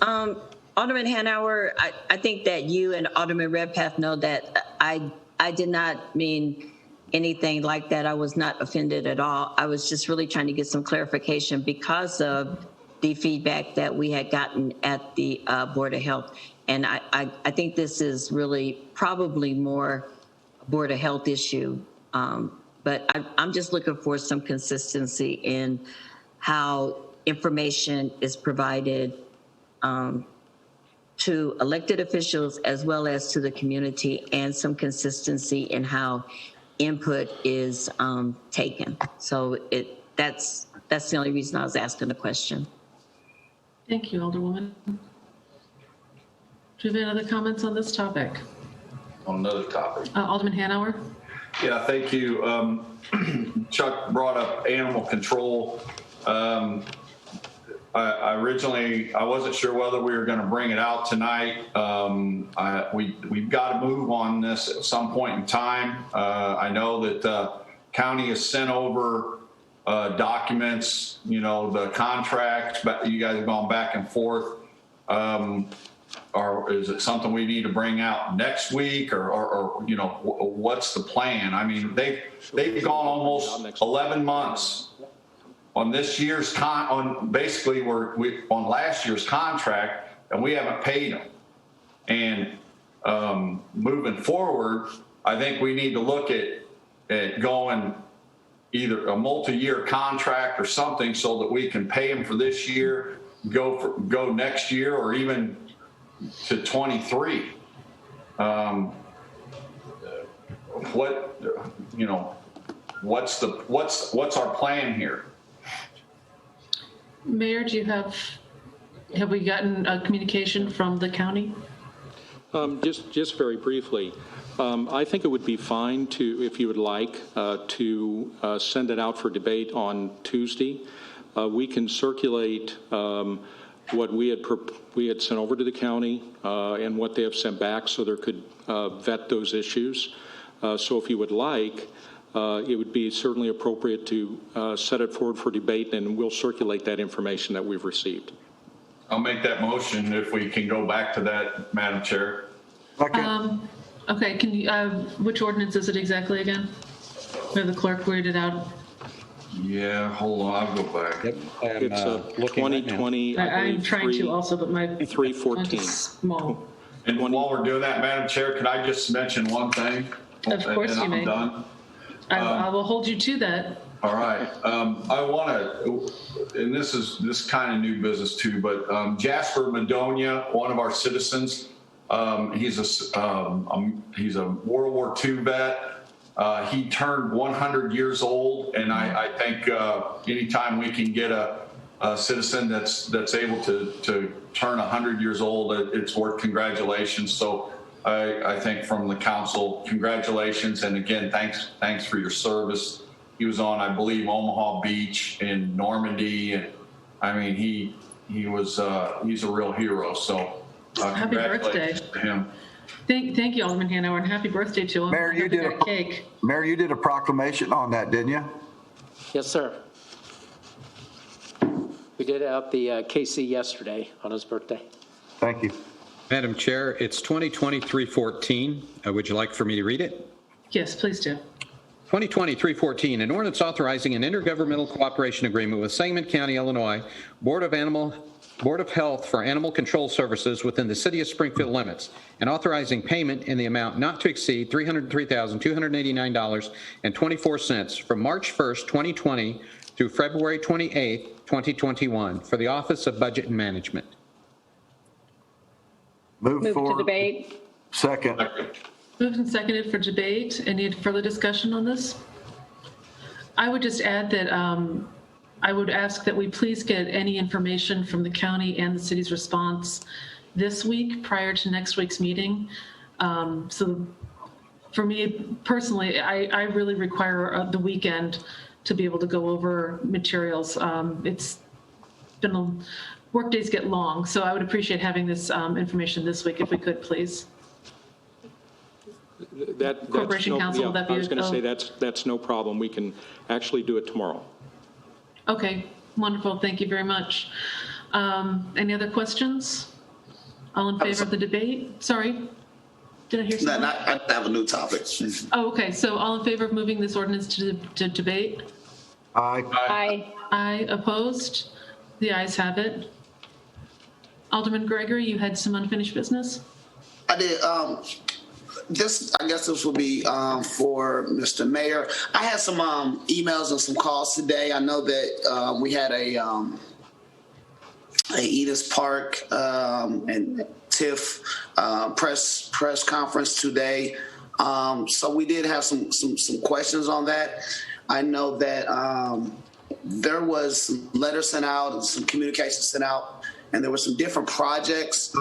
Alderman Hanauer, I think that you and Alderman Redpath know that I did not mean anything like that. I was not offended at all. I was just really trying to get some clarification because of the feedback that we had gotten at the Board of Health. And I think this is really probably more a Board of Health issue. But I'm just looking for some consistency in how information is provided to elected officials as well as to the community, and some consistency in how input is taken. So that's the only reason I was asking the question. Thank you, Alderwoman. Do you have any other comments on this topic? On another topic. Alderman Hanauer? Yeah, thank you. Chuck brought up animal control. I wasn't sure whether we were going to bring it out tonight. We've got to move on this at some point in time. I know that the county has sent over documents, the contracts, but you guys have gone back and forth. Or is it something we need to bring out next week, or what's the plan? I mean, they've gone almost 11 months on this year's on last year's contract, and we haven't paid them. And moving forward, I think we need to look at going either a multi-year contract or something so that we can pay them for this year, go next year, or even to 23. What's our plan here? Mayor, have we gotten a communication from the county? Just very briefly, I think it would be fine to, if you would like, to send it out for debate on Tuesday. We can circulate what we had sent over to the county and what they have sent back, so there could vet those issues. So if you would like, it would be certainly appropriate to set it forward for debate, and we'll circulate that information that we've received. I'll make that motion if we can go back to that, Madam Chair. Okay, can you, which ordinance is it exactly again? Where the clerk read it out? Yeah, hold on, I'll go back. Yep, It's looking right now. 2020. I'm trying to also, but my 314. font is small. And while we're doing that, Madam Chair, can I just mention one thing? Of course and you I'm may. done. I will hold you to that. All right. I want to, and this is kind of new business too, but Jasper Madonia, one of our citizens, he's a World War II vet. He turned 100 years old, and I think anytime we can get a citizen that's able to turn 100 years old, it's worth congratulations. So I think from the council, congratulations, and again, thanks for your service. He was on, I believe, Omaha Beach in Normandy, and I mean he's a real hero. So Happy birthday to him. Thank you, Alderman Hanauer, and happy birthday to him. Mayor, I hope he got a cake. Mayor, you did a proclamation on that, didn't you? Yes, sir. We did out the KC yesterday on his birthday. Thank you. Madam Chair, it's 2020-314. Would you like for me to read it? Yes, please do. 2020-314, an ordinance authorizing an intergovernmental cooperation agreement with Sangamon County, Illinois, Board of Health for Animal Control Services within the City of Springfield limits, and authorizing payment in the amount not to exceed $303,289.24 from March 1st, 2020 through February 28th, 2021 for the Office of Budget and Management. Move to forward. debate. Second. Moved and seconded for debate. Any further discussion on this? I would just add that I would ask that we please get any information from the county and the city's response this week prior to next week's meeting. So for me personally, I really require the weekend to be able to go over materials. It's been work days get long, so I would appreciate having this information this week if we could, please. Corporation Counsel, will that be? I was going to say that's no problem. We can actually do it tomorrow. Okay, wonderful. Thank you very much. Any other questions? All in favor of the debate? Sorry, did I hear something? No, I have a new topic. Oh, okay. So all in favor of moving this ordinance to debate? Aye. Aye. Aye. Opposed? The ayes have it. Alderman Gregory, you had some unfinished business? I did. I guess this will be for Mr. Mayor. I had some emails and some calls today. I know that we had a Edith Park and TIF press conference today. So we did have some questions on that. I know that there was some letters sent out and some communication sent out, and there were some different projects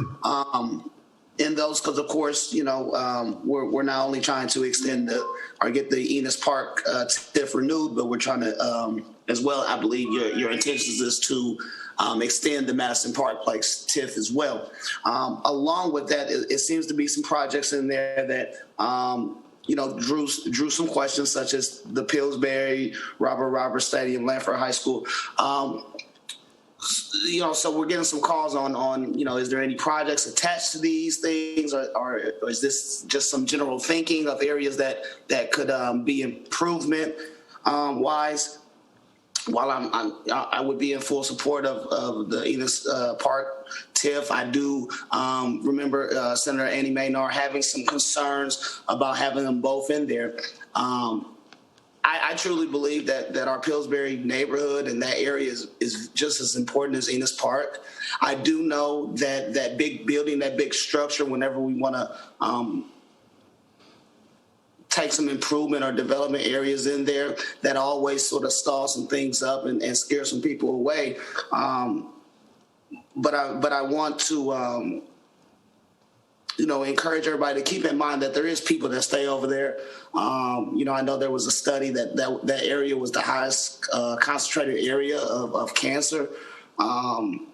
in those, because of course, we're not only trying to extend or get the Enos Park TIF renewed, but we're trying to, as well, I believe your intentions is to extend the Madison Park Place TIF as well. Along with that, it seems to be some projects in there that, drew some questions, such as the Pillsbury, Robert Roberts Stadium, Lanford High School. So we're getting some calls on, is there any projects attached to these things, or is this just some general thinking of areas that could be improvement wise? While I would be in full support of the Enos Park TIF. I do remember Senator Annie Maynard having some concerns about having them both in there. I truly believe that our Pillsbury neighborhood and that area is just as important as Enos Park. I do know that big building, that big structure, whenever we want to take some improvement or development areas in there, that always sort of stall some things up and scare some people away. But I want to encourage everybody to keep in mind that there is people that stay over there. I know there was a study that area was the highest concentrated area of cancer. And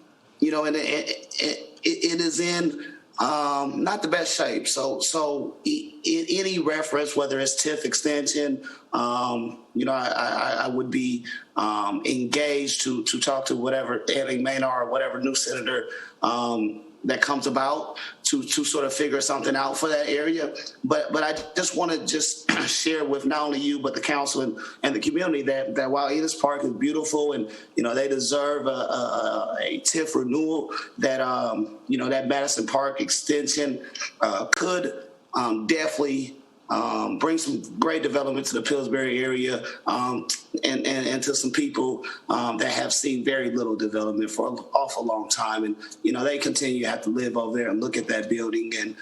it is in not the best shape. So any reference, whether it's TIF extension, I would be engaged to talk to whatever Annie Maynard or whatever new senator that comes about to sort of figure something out for that area. But I just want to share with not only you, but the council and the community that while Enos Park is beautiful and, they deserve a TIF renewal, that, that Madison Park extension could definitely bring some great development to the Pillsbury area and to some people that have seen very little development for an awful long time. And, they continue to have to live over there and look at that building. And,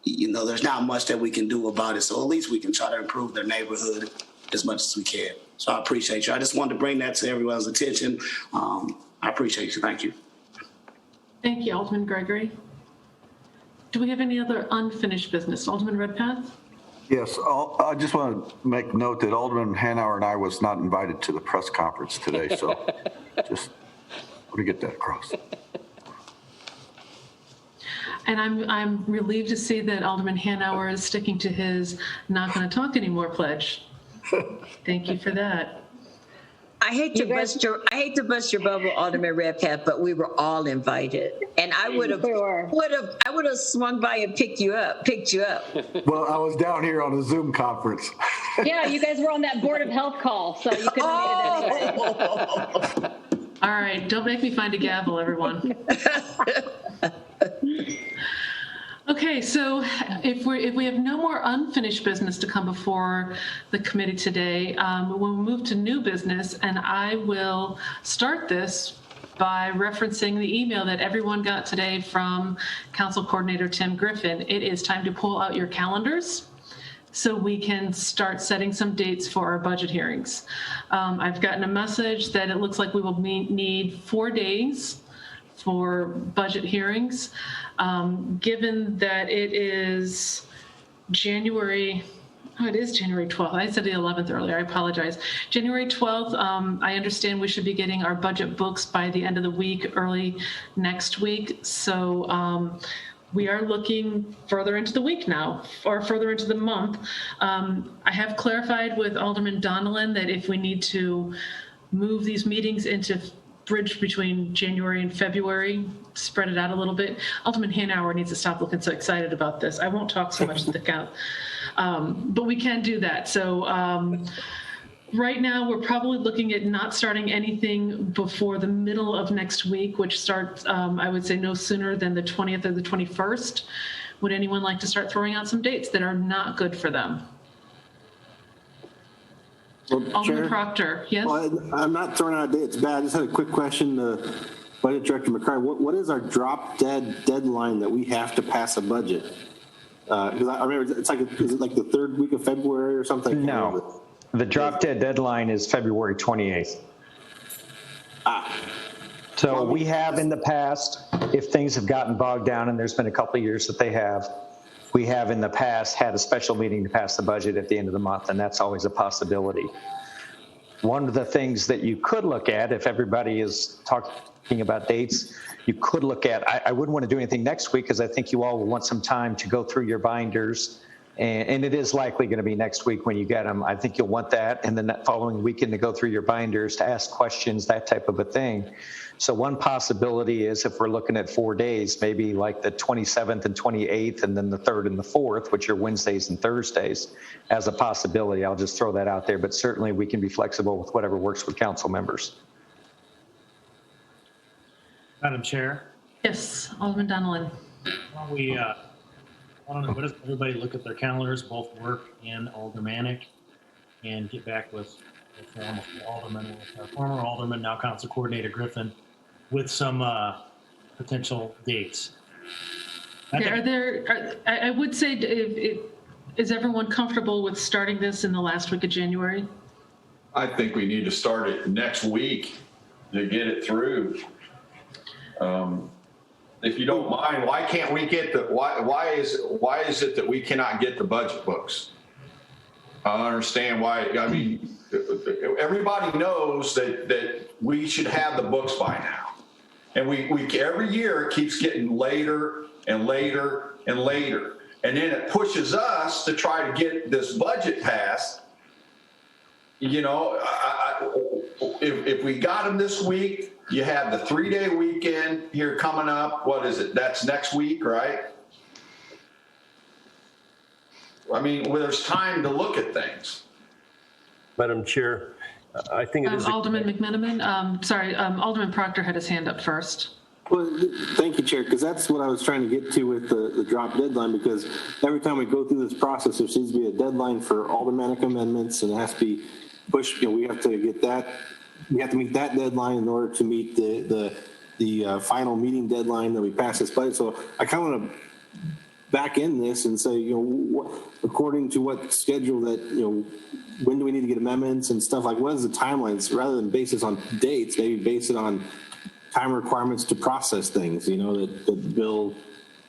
there's not much that we can do about it. So at least we can try to improve their neighborhood as much as we can. So I appreciate you. I just wanted to bring that to everyone's attention. I appreciate you. Thank you. Thank you, Alderman Gregory. Do we have any other unfinished business? Alderman Redpath? Yes, I just want to make note that Alderman Hanauer and I was not invited to the press conference today, so just want to get that across. And I'm relieved to see that Alderman Hanauer is sticking to his not going to talk anymore pledge. Thank you for that. I hate to bust your bubble, Alderman Redpath, but we were all invited, and I would have swung by and picked you up. Well, I was down here on a Zoom conference. Yeah, you guys were on that Board of Health call, so you couldn't have made it anyway. All right, don't make me find a gavel, everyone. Okay, so if we have no more unfinished business to come before the committee today, we'll move to new business, and I will start this by referencing the email that everyone got today from Council Coordinator Tim Griffin. It is time to pull out your calendars so we can start setting some dates for our budget hearings. I've gotten a message that it looks like we will need 4 days for budget hearings. Given that it is January 12th. I said the 11th earlier. I apologize. January 12th, I understand we should be getting our budget books by the end of the week, early next week. So we are looking further into the week now, or further into the month. I have clarified with Alderman Donnellan that if we need to move these meetings into bridge between January and February, spread it out a little bit. Alderman Hanauer needs to stop looking so excited about this. I won't talk so much to the count, but we can do that. So right now we're probably looking at not starting anything before the middle of next week, which starts, I would say, no sooner than the 20th or the 21st. Would anyone like to start throwing out some dates that are not good for them? Well, Alderman Chair? Proctor, yes? Well, I'm not throwing out a date. It's bad. I just had a quick question to Budget Director McCarty. What is our drop dead deadline that we have to pass a budget? Because I remember is it like the 3rd week of February or something? No, the drop dead deadline is February 28th. So we have in the past, if things have gotten bogged down, and there's been a couple of years that they have, we have in the past had a special meeting to pass the budget at the end of the month, and that's always a possibility. One of the things that you could look at, if everybody is talking about dates, you could look at, I wouldn't want to do anything next week because I think you all will want some time to go through your binders, and it is likely going to be next week when you get them. I think you'll want that, and then that following weekend to go through your binders, to ask questions, that type of a thing. So one possibility is if we're looking at 4 days, maybe like the 27th and 28th, and then the 3rd and the 4th, which are Wednesdays and Thursdays, as a possibility. I'll just throw that out there, but certainly we can be flexible with whatever works with council members. Madam Chair, Yes, Alderman Donelan. Why don't we, what does everybody look at their calendars, both work and aldermanic, and get back with the former alderman, with our former alderman, now council coordinator Griffin, with some potential dates. I would say, is everyone comfortable with starting this in the last week of January? I think we need to start it next week to get it through. If you don't mind, why can't we get why is it that we cannot get the budget books? I don't understand why. I mean, everybody knows that we should have the books by now. And we every year it keeps getting later and later and later. And then it pushes us to try to get this budget passed. You know, if we got them this week, you have the 3-day weekend here coming up. What is it? That's next week, right? I mean, well, there's time to look at things. Madam Chair, I think it is. Alderman McMenamin, Alderman Proctor had his hand up first. Well, thank you, Chair, because that's what I was trying to get to with the drop deadline, because every time we go through this process, there seems to be a deadline for aldermanic amendments, and it has to be pushed. You know, we have to get that. We have to meet that deadline in order to meet the final meeting deadline that we pass this budget. So I kind of want to back in this and say, you know, according to what schedule that, you know, when do we need to get amendments and stuff, like what is the timelines, rather than base this on dates, maybe base it on time requirements to process things, you know, that the bill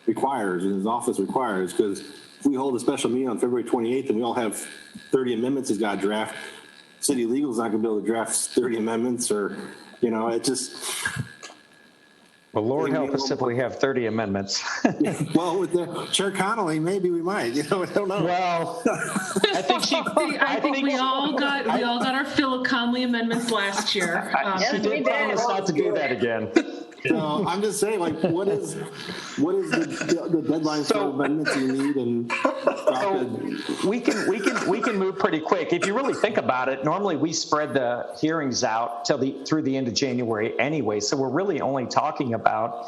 requires and his office requires. Because if we hold a special meeting on February 28th and we all have 30 amendments he's got to draft, city legal's not going to be able to draft 30 amendments, or, you know, it just. Well, Lord help us if we have 30 amendments. Well, with the Chair Connolly, maybe we might. You know, I don't know. Well, I think we all got our fill of Conley amendments last year. She did promise not to do that again. So I'm just saying, like, what is the deadline for amendments you need, and we can move pretty quick. If you really think about it, normally we spread the hearings out through the end of January anyway. So we're really only talking about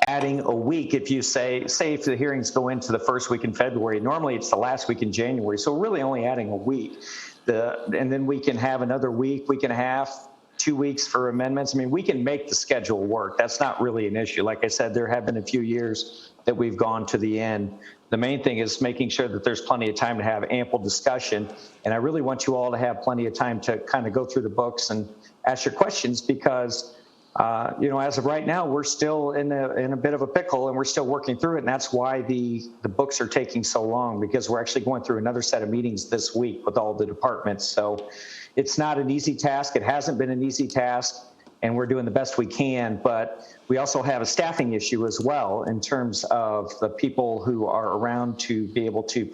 adding a week. If you say if the hearings go into the first week in February, normally it's the last week in January. So we're really only adding a week. And then we can have another week and a half, 2 weeks for amendments. I mean, we can make the schedule work. That's not really an issue. Like I said, there have been a few years that we've gone to the end. The main thing is making sure that there's plenty of time to have ample discussion. And I really want you all to have plenty of time to kind of go through the books and ask your questions, because you know, as of right now, we're still in a bit of a pickle, and we're still working through it. And that's why the books are taking so long, because we're actually going through another set of meetings this week with all the departments. So it's not an easy task. It hasn't been an easy task, and we're doing the best we can. But we also have a staffing issue as well, in terms of the people who are around to be able to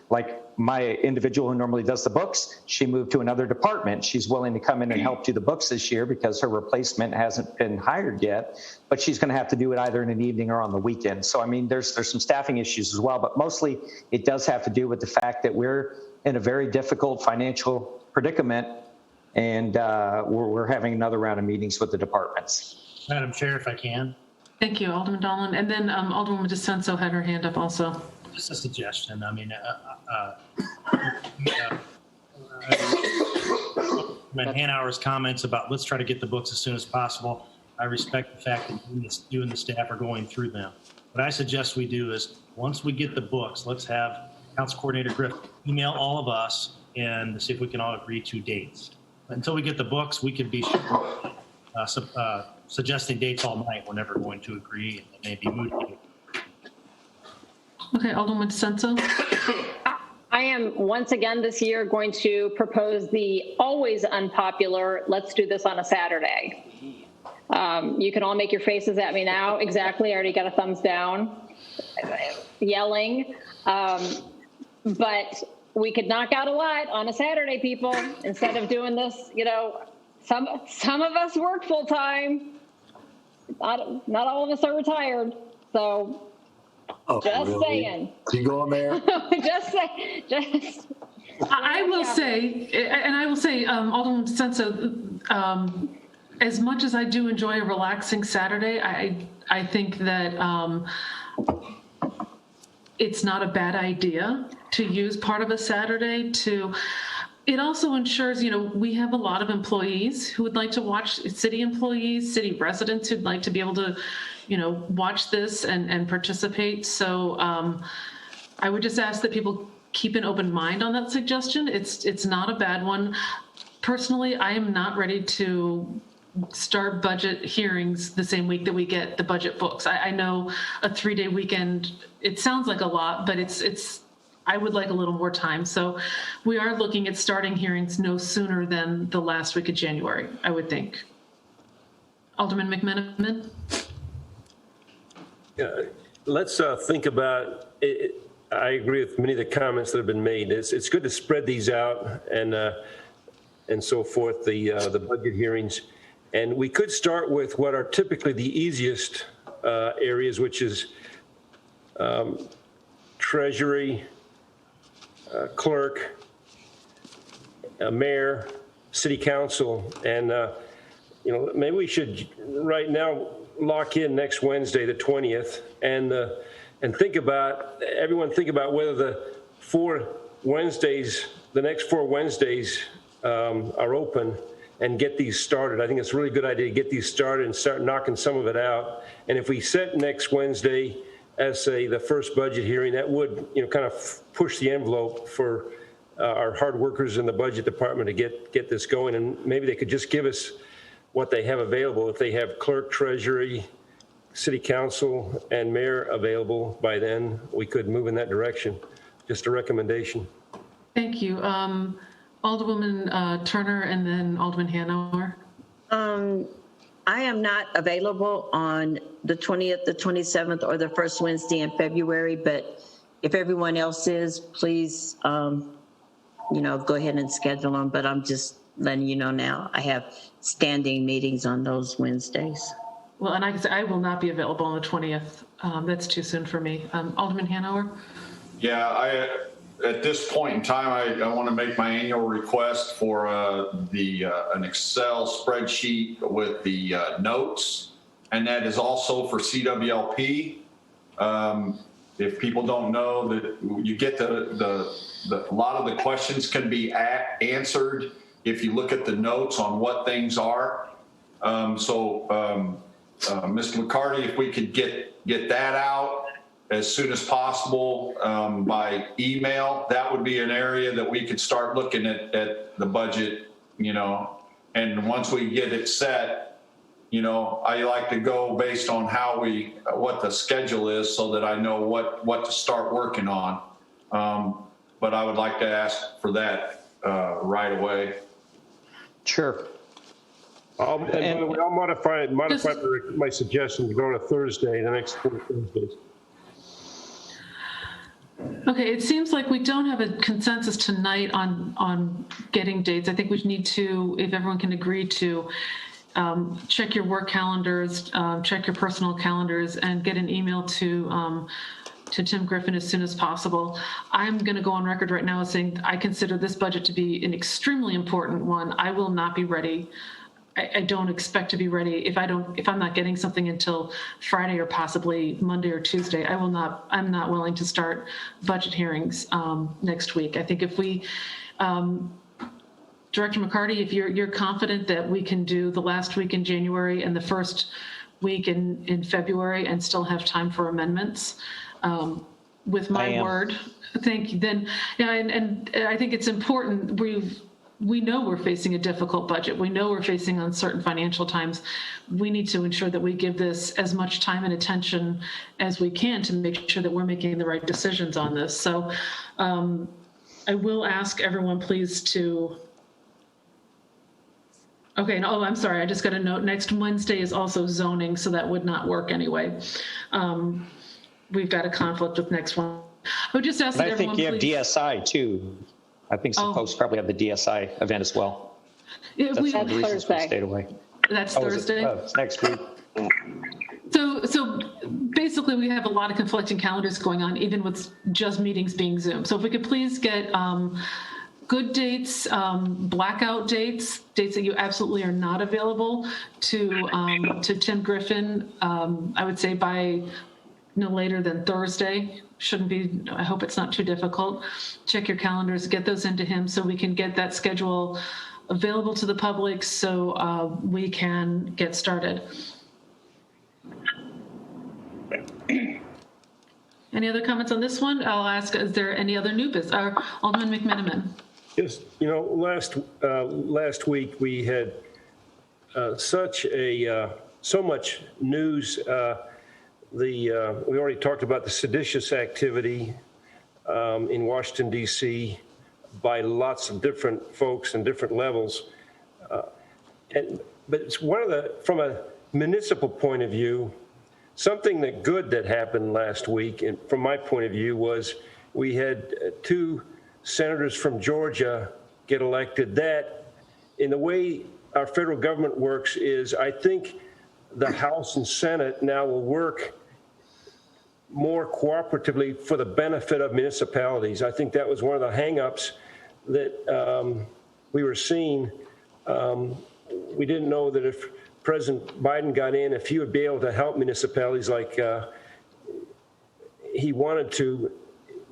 like my individual who normally does the books, she moved to another department. She's willing to come in and help do the books this year because her replacement hasn't been hired yet, but she's going to have to do it either in an evening or on the weekend. So, I mean, there's some staffing issues as well, but mostly it does have to do with the fact that we're in a very difficult financial predicament, and we're having another round of meetings with the departments. Madam Chair, if I can. Thank you, Alderman Donelan. And then Alderwoman DeSenso had her hand up also. Just a suggestion. I mean, Hanauer's comments about let's try to get the books as soon as possible. I respect the fact that you and the staff are going through them. What I suggest we do is, once we get the books, let's have Council Coordinator Griffin email all of us and see if we can all agree to dates. Until we get the books, we could be suggesting dates all night. We're never going to agree, and it may be moot. Okay, Alderwoman DeSenso. I am once again this year going to propose the always unpopular, let's do this on a Saturday. You can all make your faces at me now. Exactly, I already got a thumbs down, yelling. But we could knock out a lot on a Saturday, people, instead of doing this. You know, some of us work full time. Not all of us are retired, so. Just really? Saying. You going there? I will say, Alderwoman DeSenso, as much as I do enjoy a relaxing Saturday, I think that it's not a bad idea to use part of a Saturday to. It also ensures, we have a lot of employees who would like to watch, city employees, city residents who'd like to be able to, watch this and participate. So I would just ask that people keep an open mind on that suggestion. It's not a bad one. Personally, I am not ready to start budget hearings the same week that we get the budget books. I know a 3-day weekend, it sounds like a lot, but I would like a little more time. So we are looking at starting hearings no sooner than the last week of January, I would think. Alderman McMenamin? Let's think about it. I agree with many of the comments that have been made. It's good to spread these out and so forth, the budget hearings. And we could start with what are typically the easiest areas, which is Treasury, clerk, mayor, city council, and maybe we should right now lock in next Wednesday, the 20th, and think about whether the next 4 Wednesdays are open, and get these started. I think it's a really good idea to get these started and start knocking some of it out. And if we set next Wednesday as, say, the first budget hearing, that would, kind of push the envelope for our hard workers in the budget department to get this going. And maybe they could just give us what they have available. If they have clerk, treasury, city council, and mayor available by then, we could move in that direction. Just a recommendation. Thank you. Alderwoman Turner and then Alderman Hanauer. I am not available on the 20th, the 27th, or the first Wednesday in February, but if everyone else is, please, go ahead and schedule them. But I'm just letting you know now, I have standing meetings on those Wednesdays. Well, and I will not be available on the 20th. That's too soon for me. Alderman Hanauer? Yeah, at this point in time, I want to make my annual request for an Excel spreadsheet with the notes, and that is also for CWLP. If people don't know, that you get a lot of the questions can be answered if you look at the notes on what things are. Mr. McCarty, if we could get that out as soon as possible by email, that would be an area that we could start looking at the budget, and once we get it set, I like to go based on what the schedule is so that I know what to start working on. But I would like to ask for that right away. Sure. I'll modify my suggestion to go on a Thursday, the next 4 Thursdays. Okay, it seems like we don't have a consensus tonight on getting dates. I think we need to, if everyone can agree to, check your work calendars, check your personal calendars, and get an email to Tim Griffin as soon as possible. I'm going to go on record right now as saying I consider this budget to be an extremely important one. I will not be ready. I don't expect to be ready if I'm not getting something until Friday or possibly Monday or Tuesday. I'm not willing to start budget hearings next week. I think if we, Director McCarty, if you're confident that we can do the last week in January and the first week in February and still have time for amendments, with my word, thank you. Then, and I think it's important. We know we're facing a difficult budget. We know we're facing uncertain financial times. We need to ensure that we give this as much time and attention as we can to make sure that we're making the right decisions on this. So I will ask everyone please to, okay, no, I'm sorry, I just got a note. Next Wednesday is also zoning, so that would not work anyway. We've got a conflict with next one. I would just ask that everyone please. I think you have DSI too. I think some folks probably have the DSI event as well. That's Thursday. Stayed away. That's Thursday. It's next week. So basically, we have a lot of conflicting calendars going on, even with just meetings being Zoom. So if we could please get good dates, blackout dates that you absolutely are not available to Tim Griffin, I would say by no later than Thursday. Shouldn't be, I hope it's not too difficult. Check your calendars, get those into him so we can get that schedule available to the public so we can get started. Any other comments on this one? I'll ask, is there any other new business? Alderman McMenamin. Yes, last week we had so much news. We already talked about the seditious activity in Washington, D.C. by lots of different folks and different levels. But it's from a municipal point of view, something good that happened last week, and from my point of view, was we had 2 senators from Georgia get elected. That, in the way our federal government works, is I think the House and Senate now will work more cooperatively for the benefit of municipalities. I think that was one of the hangups that we were seeing. We didn't know that if President Biden got in, if he would be able to help municipalities like he wanted to,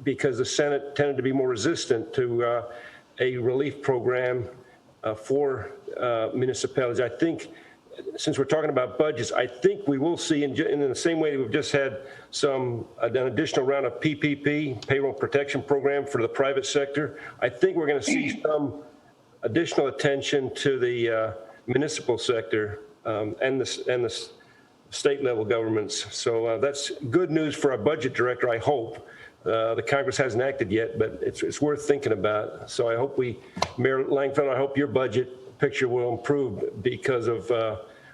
because the Senate tended to be more resistant to a relief program for municipalities. I think, since we're talking about budgets, I think we will see, in the same way that we've just had an additional round of PPP, Payroll Protection Program, for the private sector, I think we're going to see some additional attention to the municipal sector and the state level governments. So that's good news for our budget director, I hope. The Congress hasn't acted yet, but it's worth thinking about. So I hope Mayor Langfeld, I hope your budget picture will improve because of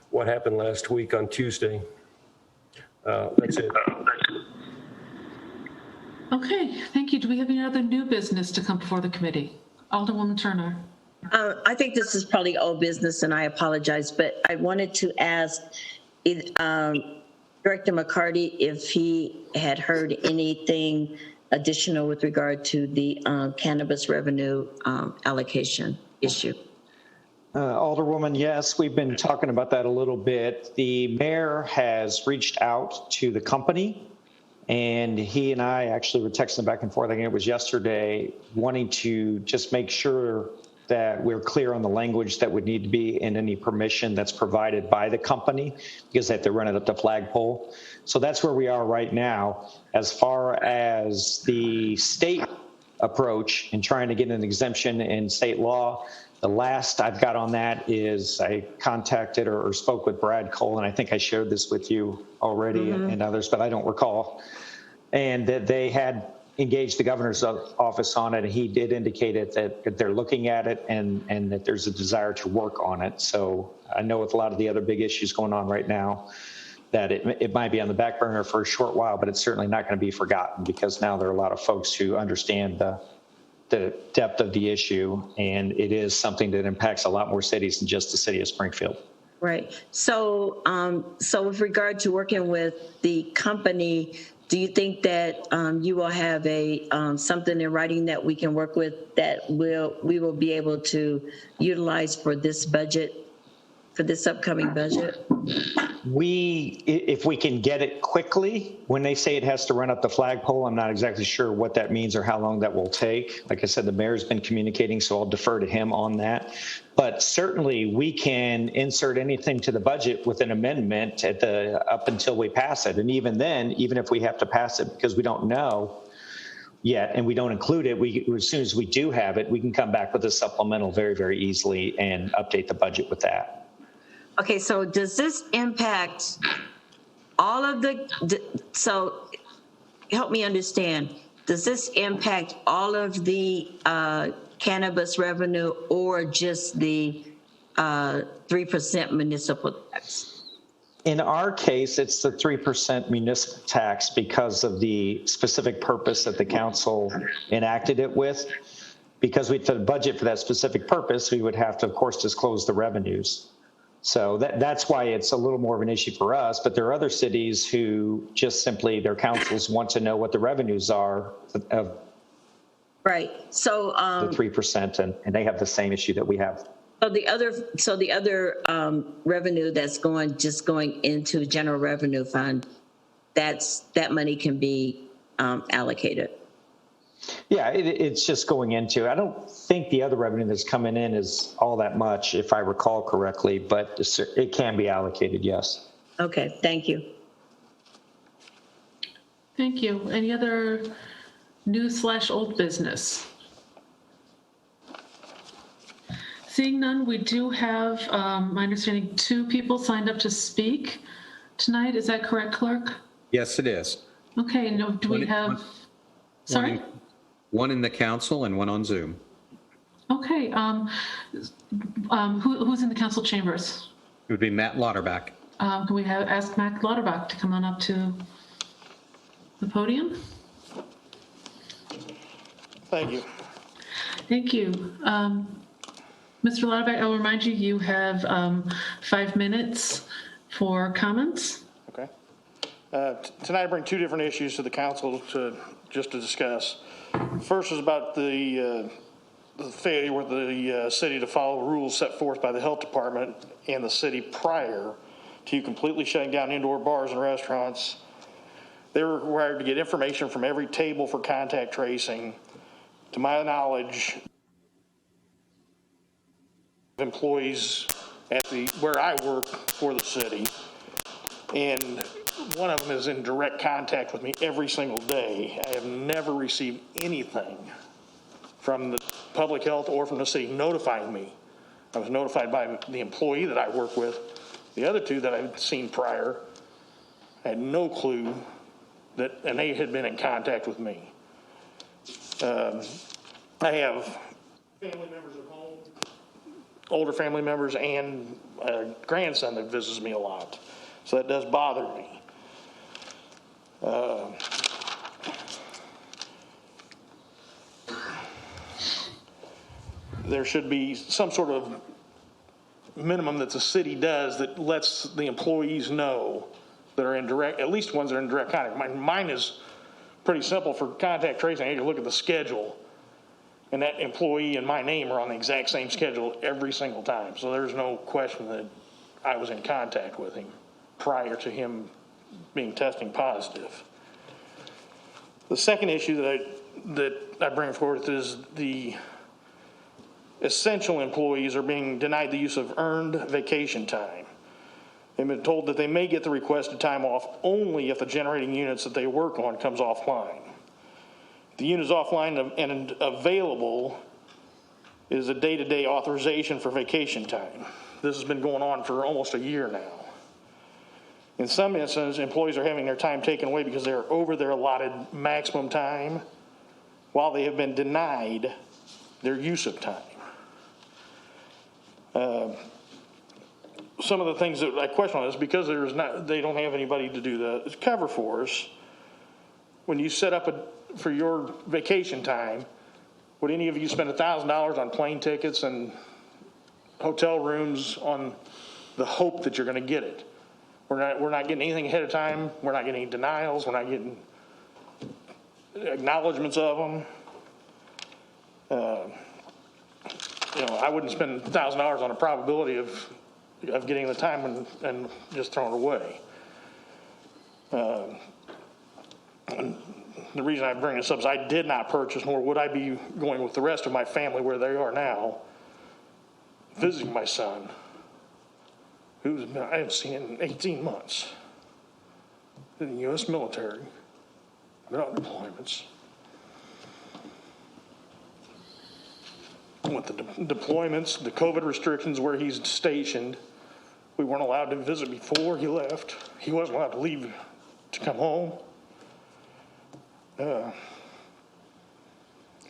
what happened last week on Tuesday. That's it. Okay, thank you. Do we have any other new business to come before the committee? Alderwoman Turner. I think this is probably old business, and I apologize, but I wanted to ask Director McCarty if he had heard anything additional with regard to the cannabis revenue allocation issue. Alderwoman, yes, we've been talking about that a little bit. The mayor has reached out to the company, and he and I actually were texting back and forth, I think it was yesterday, wanting to just make sure that we're clear on the language that would need to be in any permission that's provided by the company, because they have to run it up the flagpole. So that's where we are right now. As far as the state approach and trying to get an exemption in state law, the last I've got on that is I contacted or spoke with Brad Cole, and I think I shared this with you already and others, but I don't recall. And that they had engaged the governor's office on it, and he did indicate it that they're looking at it and that there's a desire to work on it. So I know with a lot of the other big issues going on right now that it might be on the back burner for a short while, but it's certainly not going to be forgotten, because now there are a lot of folks who understand the depth of the issue, and it is something that impacts a lot more cities than just the city of Springfield. Right. So, so with regard to working with the company, do you think that you will have something in writing that we can work with that we will be able to utilize for this budget, for this upcoming budget? If we can get it quickly, when they say it has to run up the flagpole, I'm not exactly sure what that means or how long that will take. Like I said, the mayor's been communicating, so I'll defer to him on that. But certainly we can insert anything to the budget with an amendment up until we pass it. And even then, even if we have to pass it because we don't know yet and we don't include it, as soon as we do have it, we can come back with a supplemental very, very easily and update the budget with that. Okay, so does this impact all of so help me understand, does this impact all of the cannabis revenue or just the 3% municipal tax? In our case, it's the 3% municipal tax because of the specific purpose that the council enacted it with. Because we had to budget for that specific purpose, we would have to, of course, disclose the revenues. So that's why it's a little more of an issue for us. But there are other cities who just simply, their councils want to know what the revenues are. Right. So, the 3%, and they have the same issue that we have. so the other revenue that's just going into general revenue fund, that money can be allocated. Yeah, it's just going into, I don't think the other revenue that's coming in is all that much, if I recall correctly, but it can be allocated, yes. Okay, thank you. Thank you. Any other new/old business? Seeing none, we do have, my understanding, 2 people signed up to speak tonight. Is that correct, Clerk? Yes, it is. Okay, no, do we have, sorry? One in the council and one on Zoom. Okay, who's in the council chambers? It would be Matt Lauterbach. Can we ask Matt Lauterbach to come on up to the podium? Thank you. Thank you. Mr. Lauterbach, I'll remind you, you have 5 minutes for comments. Okay. Tonight I bring 2 different issues to the council to discuss. First is about the failure with the city to follow rules set forth by the health department and the city prior to completely shutting down indoor bars and restaurants. They were required to get information from every table for contact tracing. To my knowledge, employees at where I work for the city, and one of them is in direct contact with me every single day. I have never received anything from the public health or from the city notifying me. I was notified by the employee that I work with. The other 2 that I've seen prior, I had no clue and they had been in contact with me. I have family members at home, older family members, and a grandson that visits me a lot. So that does bother me. There should be some sort of minimum that the city does that lets the employees know that are in direct, at least ones that are in direct contact. Mine is pretty simple for contact tracing. I need to look at the schedule, and that employee and my name are on the exact same schedule every single time. So there's no question that I was in contact with him prior to him being testing positive. The second issue that I bring forth is the essential employees are being denied the use of earned vacation time. They've been told that they may get the requested time off only if the generating units that they work on comes offline. The unit is offline and available is a day-to-day authorization for vacation time. This has been going on for almost a year now. In some instances, employees are having their time taken away because they're over their allotted maximum time while they have been denied their use of time. Some of the things that I question on is because they don't have anybody to do the cover for us. When you set up for your vacation time, would any of you spend $1,000 on plane tickets and hotel rooms on the hope that you're going to get it? We're not getting anything ahead of time. We're not getting any denials. We're not getting acknowledgments of them. I wouldn't spend $1,000 on a probability of getting the time and just throwing it away. And the reason I bring this up is I did not purchase, nor would I be going with the rest of my family where they are now, visiting my son, who I haven't seen in 18 months, in the U.S. military, been on deployments. With the deployments, the COVID restrictions where he's stationed, we weren't allowed to visit before he left. He wasn't allowed to leave to come home. I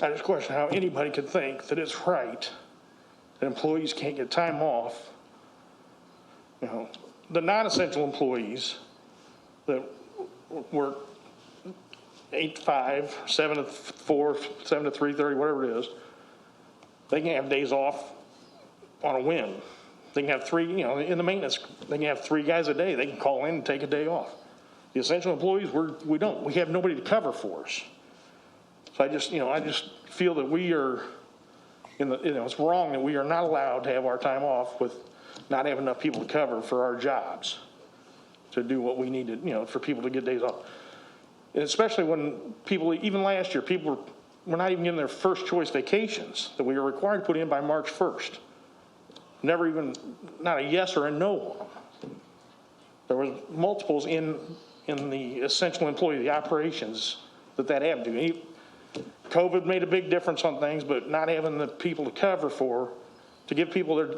just question how anybody could think that it's right that employees can't get time off. The non-essential employees that work 8 to 5, 7 to 4, 7 to 3:30, whatever it is, they can have days off on a whim. They can have 3, in the maintenance, they can have 3 guys a day. They can call in and take a day off. The essential employees, we don't. We have nobody to cover for us. So I just feel that we are it's wrong that we are not allowed to have our time off with not having enough people to cover for our jobs to do what we need to, for people to get days off. And especially when people, even last year, people were not even getting their first choice vacations that we were required to put in by March 1st. Never even, not a yes or a no on them. There was multiples in the essential employee, the operations that happened to. COVID made a big difference on things, but not having the people to cover to give people their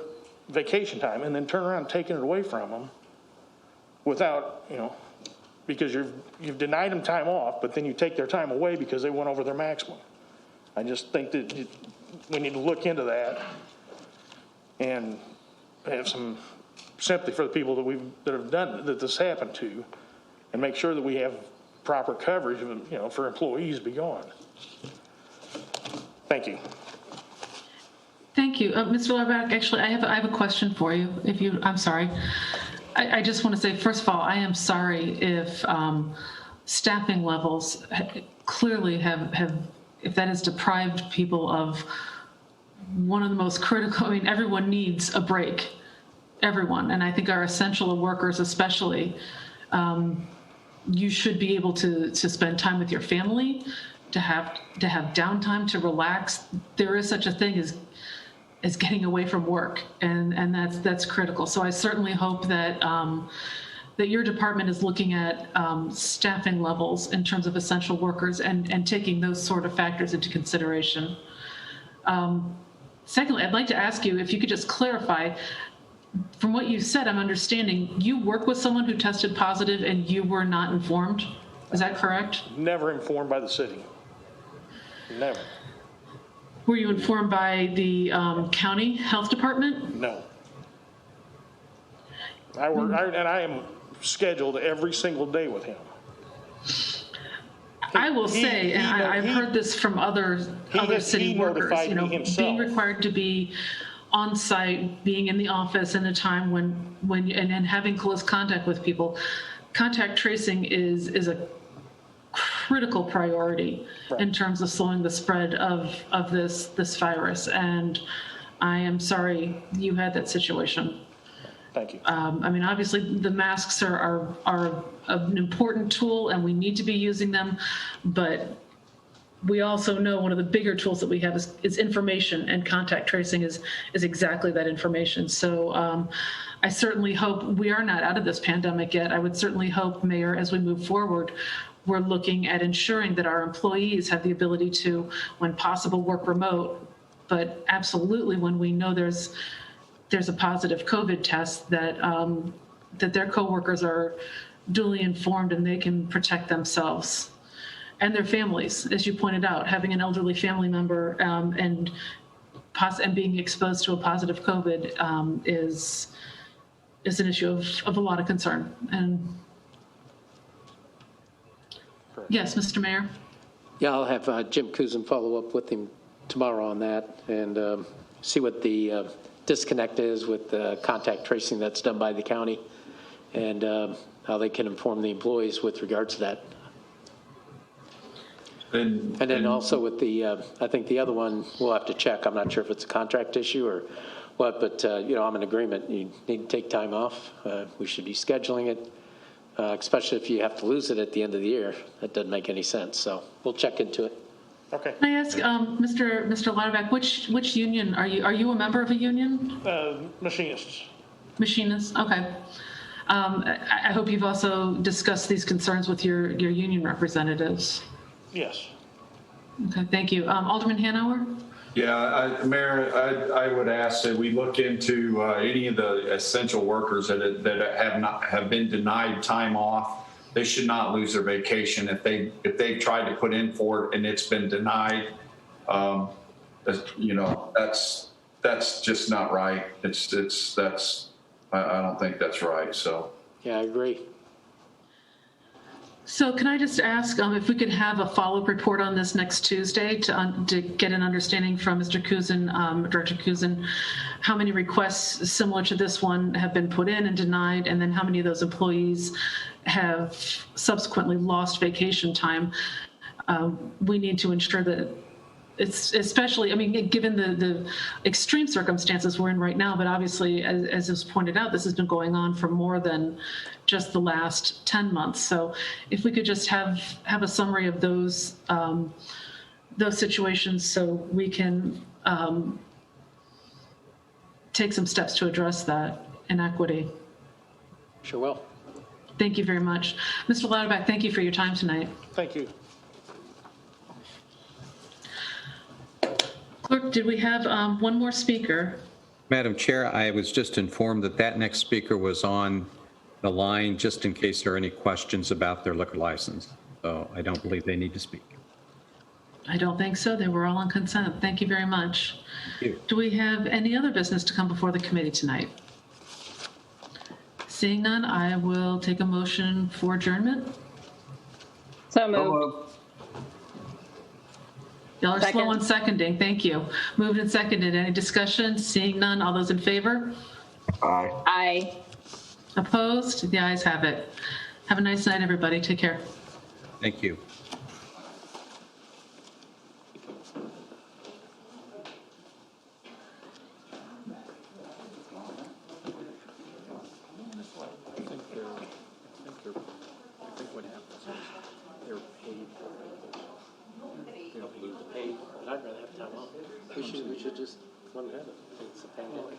vacation time and then turn around and taking it away from them without, because you've denied them time off, but then you take their time away because they went over their maximum. I just think that we need to look into that and have some sympathy for the people that have done that this happened to, and make sure that we have proper coverage, for employees beyond. Thank you. Thank you. Mr. Larback, actually, I have a question for you. I'm sorry. I just want to say, first of all, I am sorry if staffing levels clearly if that has deprived people of one of the most critical, everyone needs a break, everyone. And I think our essential workers especially, you should be able to spend time with your family, to have downtime, to relax. There is such a thing as getting away from work, and that's critical. So I certainly hope that that your department is looking at staffing levels in terms of essential workers and taking those sort of factors into consideration. Secondly, I'd like to ask you if you could just clarify, from what you said, I'm understanding you work with someone who tested positive and you were not informed. Is that correct? Never informed by the city. Never. Were you informed by the county health department? No. I am scheduled every single day with him. I will say, and I've heard this from other city workers, being required to be on site, being in the office in a time and having close contact with people. Contact tracing is a critical priority in terms of slowing the spread of this virus. And I am sorry you had that situation. Thank you. Obviously the masks are an important tool and we need to be using them, but we also know one of the bigger tools that we have is information, and contact tracing is exactly that information. So I certainly hope we are not out of this pandemic yet. I would certainly hope, Mayor, as we move forward, we're looking at ensuring that our employees have the ability to, when possible, work remote, but absolutely when we know there's a positive COVID test, that their coworkers are duly informed and they can protect themselves and their families. As you pointed out, having an elderly family member and being exposed to a positive COVID is an issue of a lot of concern. And yes, Mr. Mayor. Yeah, I'll have Jim Kuzin follow up with him tomorrow on that and see what the disconnect is with the contact tracing that's done by the county, and how they can inform the employees with regards to that. And then also with the, I think the other one we'll have to check. I'm not sure if it's a contract issue or what, but I'm in agreement. You need to take time off. We should be scheduling it, especially if you have to lose it at the end of the year. That doesn't make any sense. So we'll check into it. Okay. Can I ask, Mr. Lauterbach, which union are you? Are you a member of a union? Machinists. Machinists. Okay. I hope you've also discussed these concerns with your union representatives. Yes. Okay. Thank you. Alderman Hanauer. Yeah, Mayor, I would ask that we look into any of the essential workers that have been denied time off. They should not lose their vacation if they've tried to put in for it and it's been denied. That's just not right. I don't think that's right. So yeah, I agree. So can I just ask if we could have a follow-up report on this next Tuesday to get an understanding from Mr. Kuzin, Director Kuzin, how many requests similar to this one have been put in and denied, and then how many of those employees have subsequently lost vacation time. we need to ensure that it's especially, I mean, given the extreme circumstances we're in right now, but obviously, as was pointed out, this has been going on for more than just the last 10 months. So if we could just have a summary of those situations so we can take some steps to address that inequity. Sure will. Thank you very much. Mr. Lauterbach, thank you for your time tonight. Thank you. Clerk, did we have one more speaker? Madam Chair, I was just informed that that next speaker was on the line just in case there are any questions about their liquor license. So I don't believe they need to speak. I don't think so. They were all on consent. Thank you very much. Thank you. Do we have any other business to come before the committee tonight? Seeing none, I will take a motion for adjournment. So moved. Y'all are slow Second. on seconding. Thank you. Moved and seconded. Any discussion? Seeing none, all those in favor? Aye. Aye. Opposed? The ayes have it. Have a nice night, everybody. Take care. Thank you. I'd rather have time off. We should just run ahead of it. It's a pandemic.